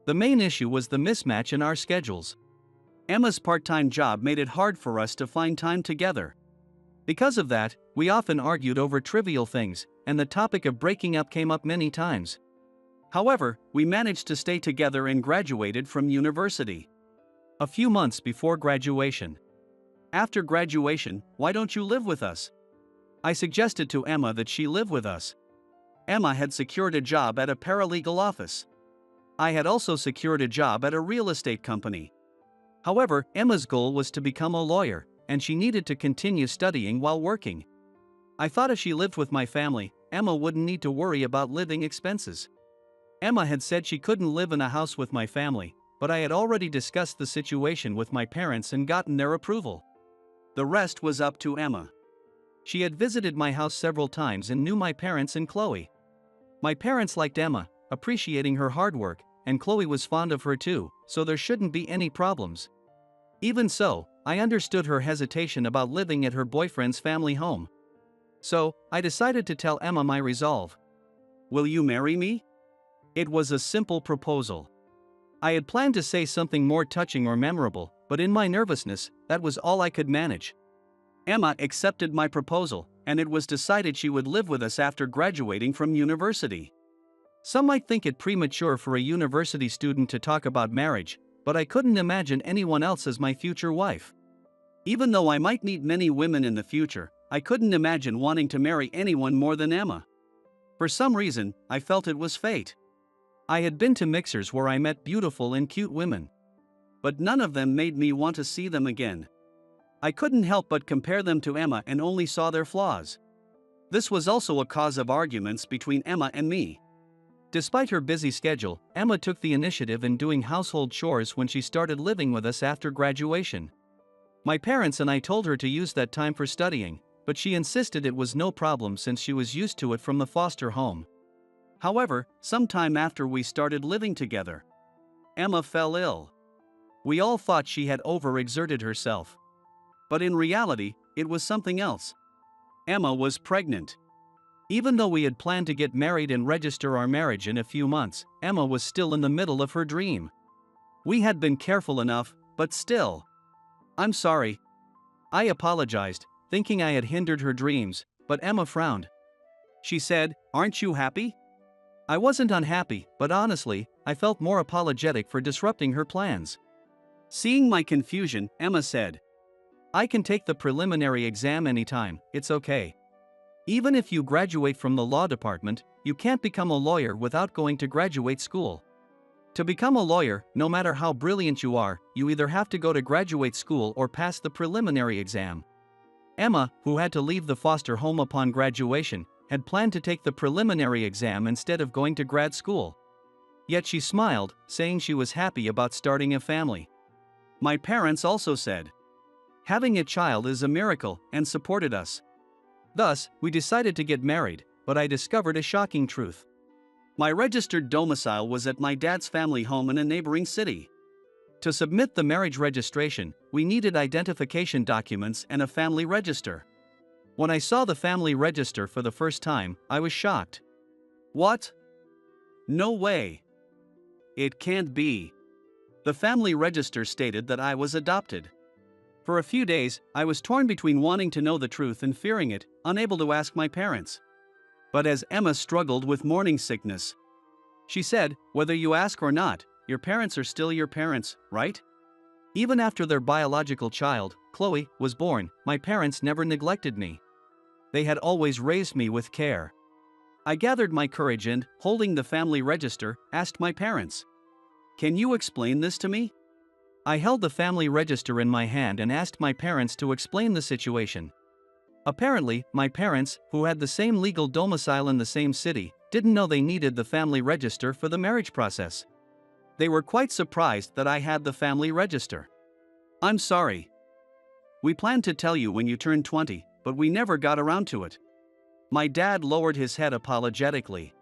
A: The main issue was the mismatch in our schedules. Emma's part-time job made it hard for us to find time together. Because of that, we often argued over trivial things, and the topic of breaking up came up many times. However, we managed to stay together and graduated from university. A few months before graduation. After graduation, why don't you live with us? I suggested to Emma that she live with us. Emma had secured a job at a paralegal office. I had also secured a job at a real estate company. However, Emma's goal was to become a lawyer, and she needed to continue studying while working. I thought if she lived with my family, Emma wouldn't need to worry about living expenses. Emma had said she couldn't live in a house with my family, but I had already discussed the situation with my parents and gotten their approval. The rest was up to Emma. She had visited my house several times and knew my parents and Chloe. My parents liked Emma, appreciating her hard work, and Chloe was fond of her too, so there shouldn't be any problems. Even so, I understood her hesitation about living at her boyfriend's family home. So, I decided to tell Emma my resolve. Will you marry me? It was a simple proposal. I had planned to say something more touching or memorable, but in my nervousness, that was all I could manage. Emma accepted my proposal, and it was decided she would live with us after graduating from university. Some might think it premature for a university student to talk about marriage, but I couldn't imagine anyone else as my future wife. Even though I might meet many women in the future, I couldn't imagine wanting to marry anyone more than Emma. For some reason, I felt it was fate. I had been to mixers where I met beautiful and cute women, but none of them made me want to see them again. I couldn't help but compare them to Emma and only saw their flaws. This was also a cause of arguments between Emma and me. Despite her busy schedule, Emma took the initiative in doing household chores when she started living with us after graduation. My parents and I told her to use that time for studying, but she insisted it was no problem since she was used to it from the foster home. However, sometime after we started living together, Emma fell ill. We all thought she had overexerted herself. But in reality, it was something else. Emma was pregnant. Even though we had planned to get married and register our marriage in a few months, Emma was still in the middle of her dream. We had been careful enough, but still. I'm sorry. I apologized, thinking I had hindered her dreams, but Emma frowned. She said, "Aren't you happy?" I wasn't unhappy, but honestly, I felt more apologetic for disrupting her plans. Seeing my confusion, Emma said, "I can take the preliminary exam anytime, it's okay. Even if you graduate from the law department, you can't become a lawyer without going to graduate school. To become a lawyer, no matter how brilliant you are, you either have to go to graduate school or pass the preliminary exam." Emma, who had to leave the foster home upon graduation, had planned to take the preliminary exam instead of going to grad school. Yet she smiled, saying she was happy about starting a family. My parents also said, having a child is a miracle, and supported us. Thus, we decided to get married, but I discovered a shocking truth. My registered domicile was at my dad's family home in a neighboring city. To submit the marriage registration, we needed identification documents and a family register. When I saw the family register for the first time, I was shocked. What? No way. It can't be. The family register stated that I was adopted. For a few days, I was torn between wanting to know the truth and fearing it, unable to ask my parents. But as Emma struggled with morning sickness, she said, "Whether you ask or not, your parents are still your parents, right?" Even after their biological child, Chloe, was born, my parents never neglected me. They had always raised me with care. I gathered my courage and, holding the family register, asked my parents, "Can you explain this to me?" I held the family register in my hand and asked my parents to explain the situation. Apparently, my parents, who had the same legal domicile in the same city, didn't know they needed the family register for the marriage process. They were quite surprised that I had the family register. "I'm sorry. We planned to tell you when you turned 20, but we never got around to it." My dad lowered his head apologetically.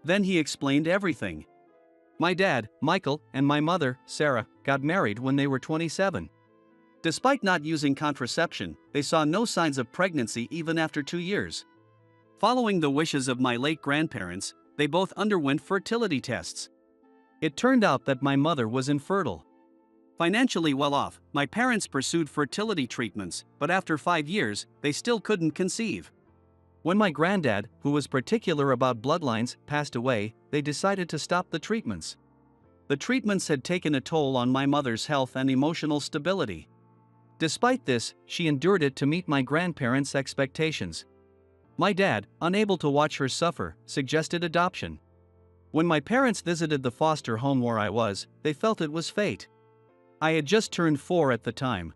A: Then he explained everything. My dad, Michael, and my mother, Sarah, got married when they were 27. Despite not using contraception, they saw no signs of pregnancy even after 2 years. Following the wishes of my late grandparents, they both underwent fertility tests. It turned out that my mother was infertile. Financially well off, my parents pursued fertility treatments, but after 5 years, they still couldn't conceive. When my granddad, who was particular about bloodlines, passed away, they decided to stop the treatments. The treatments had taken a toll on my mother's health and emotional stability. Despite this, she endured it to meet my grandparents' expectations. My dad, unable to watch her suffer, suggested adoption. When my parents visited the foster home where I was, they felt it was fate. I had just turned 4 at the time.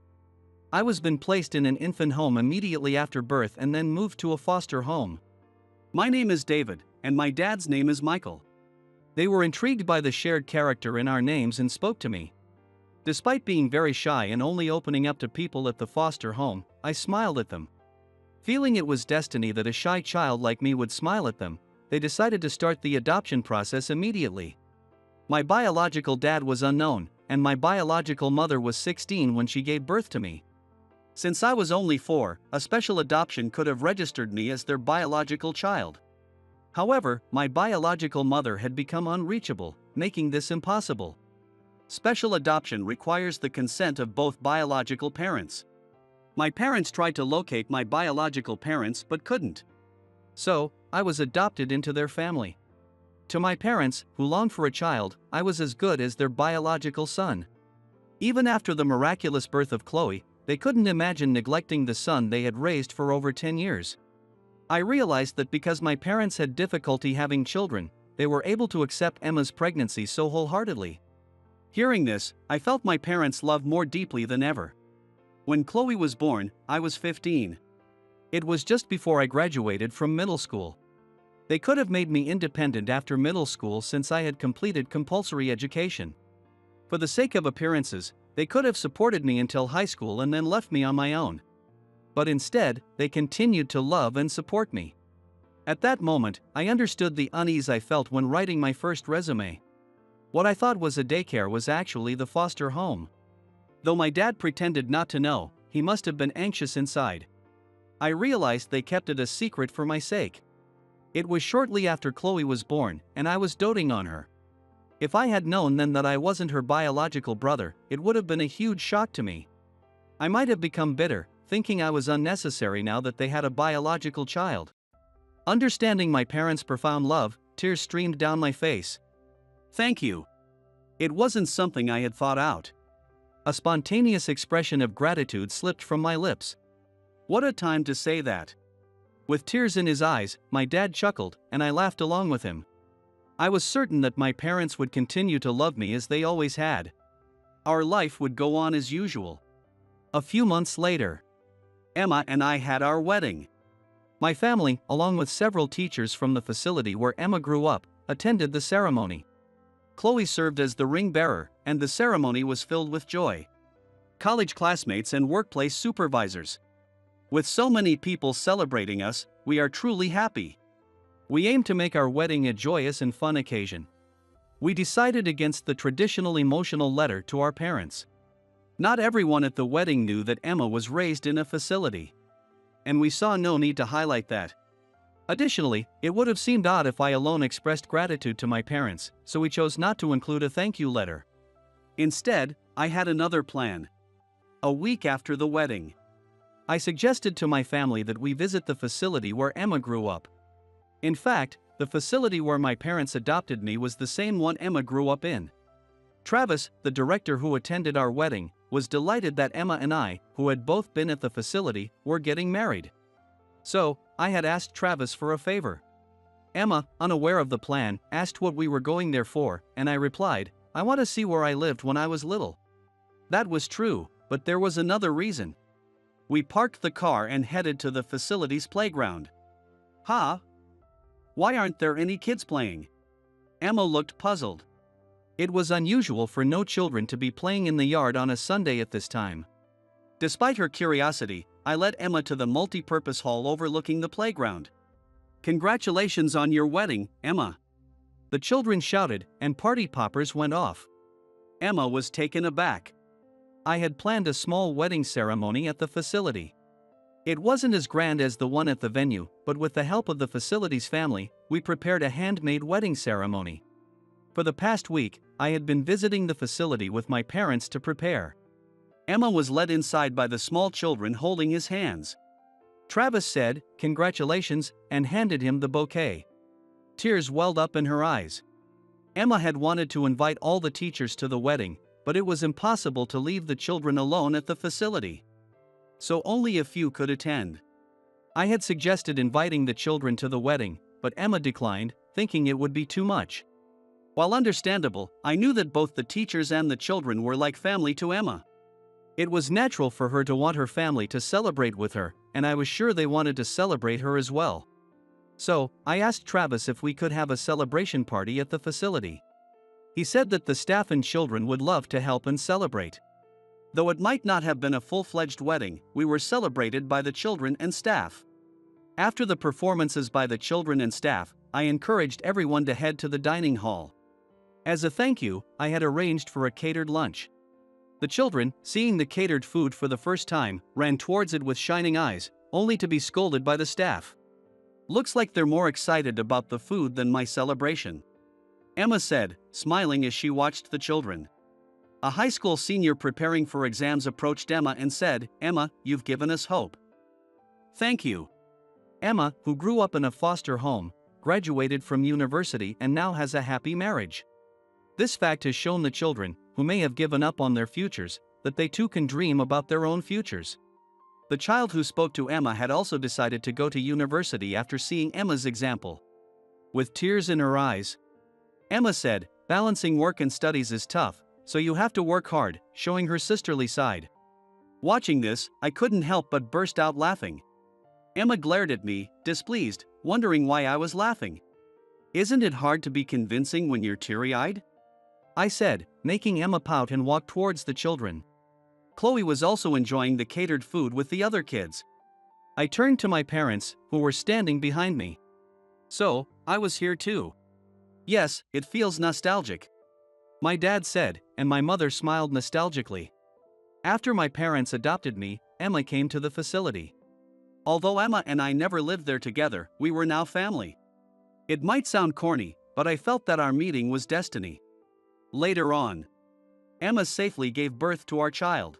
A: I was been placed in an infant home immediately after birth and then moved to a foster home. My name is David, and my dad's name is Michael. They were intrigued by the shared character in our names and spoke to me. Despite being very shy and only opening up to people at the foster home, I smiled at them. Feeling it was destiny that a shy child like me would smile at them, they decided to start the adoption process immediately. My biological dad was unknown, and my biological mother was 16 when she gave birth to me. Since I was only 4, a special adoption could have registered me as their biological child. However, my biological mother had become unreachable, making this impossible. Special adoption requires the consent of both biological parents. My parents tried to locate my biological parents but couldn't. So, I was adopted into their family. To my parents, who longed for a child, I was as good as their biological son. Even after the miraculous birth of Chloe, they couldn't imagine neglecting the son they had raised for over 10 years. I realized that because my parents had difficulty having children, they were able to accept Emma's pregnancy so wholeheartedly. Hearing this, I felt my parents' love more deeply than ever. When Chloe was born, I was 15. It was just before I graduated from middle school. They could have made me independent after middle school since I had completed compulsory education. For the sake of appearances, they could have supported me until high school and then left me on my own. But instead, they continued to love and support me. At that moment, I understood the unease I felt when writing my first resume. What I thought was a daycare was actually the foster home. Though my dad pretended not to know, he must have been anxious inside. I realized they kept it a secret for my sake. It was shortly after Chloe was born, and I was doting on her. If I had known then that I wasn't her biological brother, it would have been a huge shock to me. I might have become bitter, thinking I was unnecessary now that they had a biological child. Understanding my parents' profound love, tears streamed down my face. Thank you. It wasn't something I had thought out. A spontaneous expression of gratitude slipped from my lips. What a time to say that. With tears in his eyes, my dad chuckled, and I laughed along with him. I was certain that my parents would continue to love me as they always had. Our life would go on as usual. A few months later, Emma and I had our wedding. My family, along with several teachers from the facility where Emma grew up, attended the ceremony. Chloe served as the ring bearer, and the ceremony was filled with joy. College classmates and workplace supervisors. With so many people celebrating us, we are truly happy. We aim to make our wedding a joyous and fun occasion. We decided against the traditional emotional letter to our parents. Not everyone at the wedding knew that Emma was raised in a facility. And we saw no need to highlight that. Additionally, it would have seemed odd if I alone expressed gratitude to my parents, so we chose not to include a thank you letter. Instead, I had another plan. A week after the wedding, I suggested to my family that we visit the facility where Emma grew up. In fact, the facility where my parents adopted me was the same one Emma grew up in. Travis, the director who attended our wedding, was delighted that Emma and I, who had both been at the facility, were getting married. So, I had asked Travis for a favor. Emma, unaware of the plan, asked what we were going there for, and I replied, "I want to see where I lived when I was little." That was true, but there was another reason. We parked the car and headed to the facility's playground. Huh? Why aren't there any kids playing? Emma looked puzzled. It was unusual for no children to be playing in the yard on a Sunday at this time. Despite her curiosity, I led Emma to the multi-purpose hall overlooking the playground. "Congratulations on your wedding, Emma!" The children shouted, and party poppers went off. Emma was taken aback. I had planned a small wedding ceremony at the facility. It wasn't as grand as the one at the venue, but with the help of the facility's family, we prepared a handmade wedding ceremony. For the past week, I had been visiting the facility with my parents to prepare. Emma was led inside by the small children holding his hands. Travis said, "Congratulations," and handed him the bouquet. Tears welled up in her eyes. Emma had wanted to invite all the teachers to the wedding, but it was impossible to leave the children alone at the facility. So only a few could attend. I had suggested inviting the children to the wedding, but Emma declined, thinking it would be too much. While understandable, I knew that both the teachers and the children were like family to Emma. It was natural for her to want her family to celebrate with her, and I was sure they wanted to celebrate her as well. So, I asked Travis if we could have a celebration party at the facility. He said that the staff and children would love to help and celebrate. Though it might not have been a full-fledged wedding, we were celebrated by the children and staff. After the performances by the children and staff, I encouraged everyone to head to the dining hall. As a thank you, I had arranged for a catered lunch. The children, seeing the catered food for the first time, ran towards it with shining eyes, only to be scolded by the staff. "Looks like they're more excited about the food than my celebration," Emma said, smiling as she watched the children. A high school senior preparing for exams approached Emma and said, "Emma, you've given us hope." "Thank you." Emma, who grew up in a foster home, graduated from university and now has a happy marriage. This fact has shown the children, who may have given up on their futures, that they too can dream about their own futures. The child who spoke to Emma had also decided to go to university after seeing Emma's example. With tears in her eyes, Emma said, "Balancing work and studies is tough, so you have to work hard," showing her sisterly side. Watching this, I couldn't help but burst out laughing. Emma glared at me, displeased, wondering why I was laughing. "Isn't it hard to be convincing when you're teary-eyed?" I said, making Emma pout and walk towards the children. Chloe was also enjoying the catered food with the other kids. I turned to my parents, who were standing behind me. "So, I was here too." "Yes, it feels nostalgic," my dad said, and my mother smiled nostalgically. After my parents adopted me, Emma came to the facility. Although Emma and I never lived there together, we were now family. It might sound corny, but I felt that our meeting was destiny. Later on, Emma safely gave birth to our child.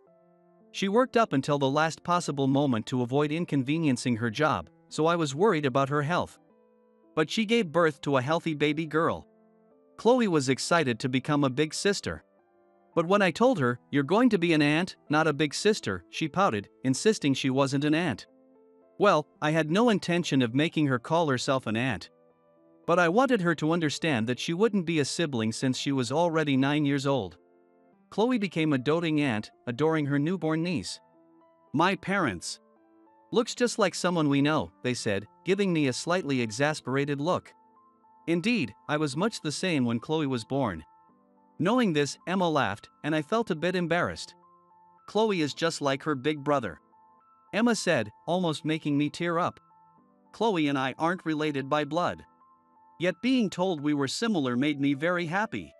A: She worked up until the last possible moment to avoid inconveniencing her job, so I was worried about her health. But she gave birth to a healthy baby girl. Chloe was excited to become a big sister. But when I told her, "You're going to be an aunt, not a big sister," she pouted, insisting she wasn't an aunt. Well, I had no intention of making her call herself an aunt. But I wanted her to understand that she wouldn't be a sibling since she was already 9 years old. Chloe became a doting aunt, adoring her newborn niece. "My parents. Looks just like someone we know," they said, giving me a slightly exasperated look. Indeed, I was much the same when Chloe was born. Knowing this, Emma laughed, and I felt a bit embarrassed. "Chloe is just like her big brother," Emma said, almost making me tear up. "Chloe and I aren't related by blood." Yet being told we were similar made me very happy.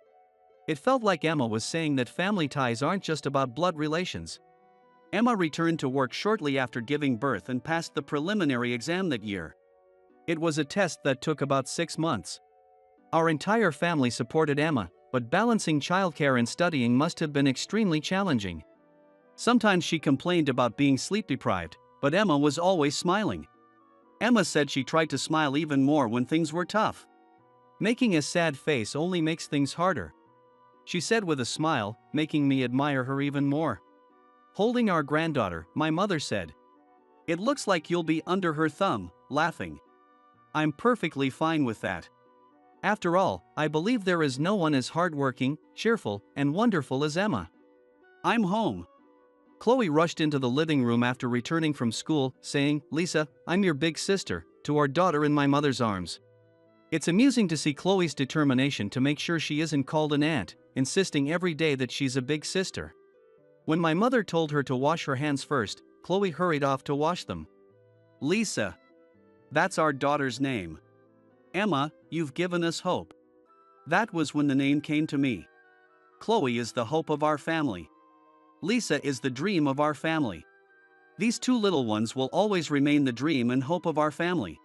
A: It felt like Emma was saying that family ties aren't just about blood relations. Emma returned to work shortly after giving birth and passed the preliminary exam that year. It was a test that took about 6 months. Our entire family supported Emma, but balancing childcare and studying must have been extremely challenging. Sometimes she complained about being sleep deprived, but Emma was always smiling. Emma said she tried to smile even more when things were tough. Making a sad face only makes things harder, she said with a smile, making me admire her even more. Holding our granddaughter, my mother said, "It looks like you'll be under her thumb," laughing. I'm perfectly fine with that. After all, I believe there is no one as hardworking, cheerful, and wonderful as Emma. I'm home. Chloe rushed into the living room after returning from school, saying, "Lisa, I'm your big sister," to our daughter in my mother's arms. It's amusing to see Chloe's determination to make sure she isn't called an aunt, insisting every day that she's a big sister. When my mother told her to wash her hands first, Chloe hurried off to wash them. Lisa. That's our daughter's name. Emma, you've given us hope. That was when the name came to me. Chloe is the hope of our family. Lisa is the dream of our family. These two little ones will always remain the dream and hope of our family.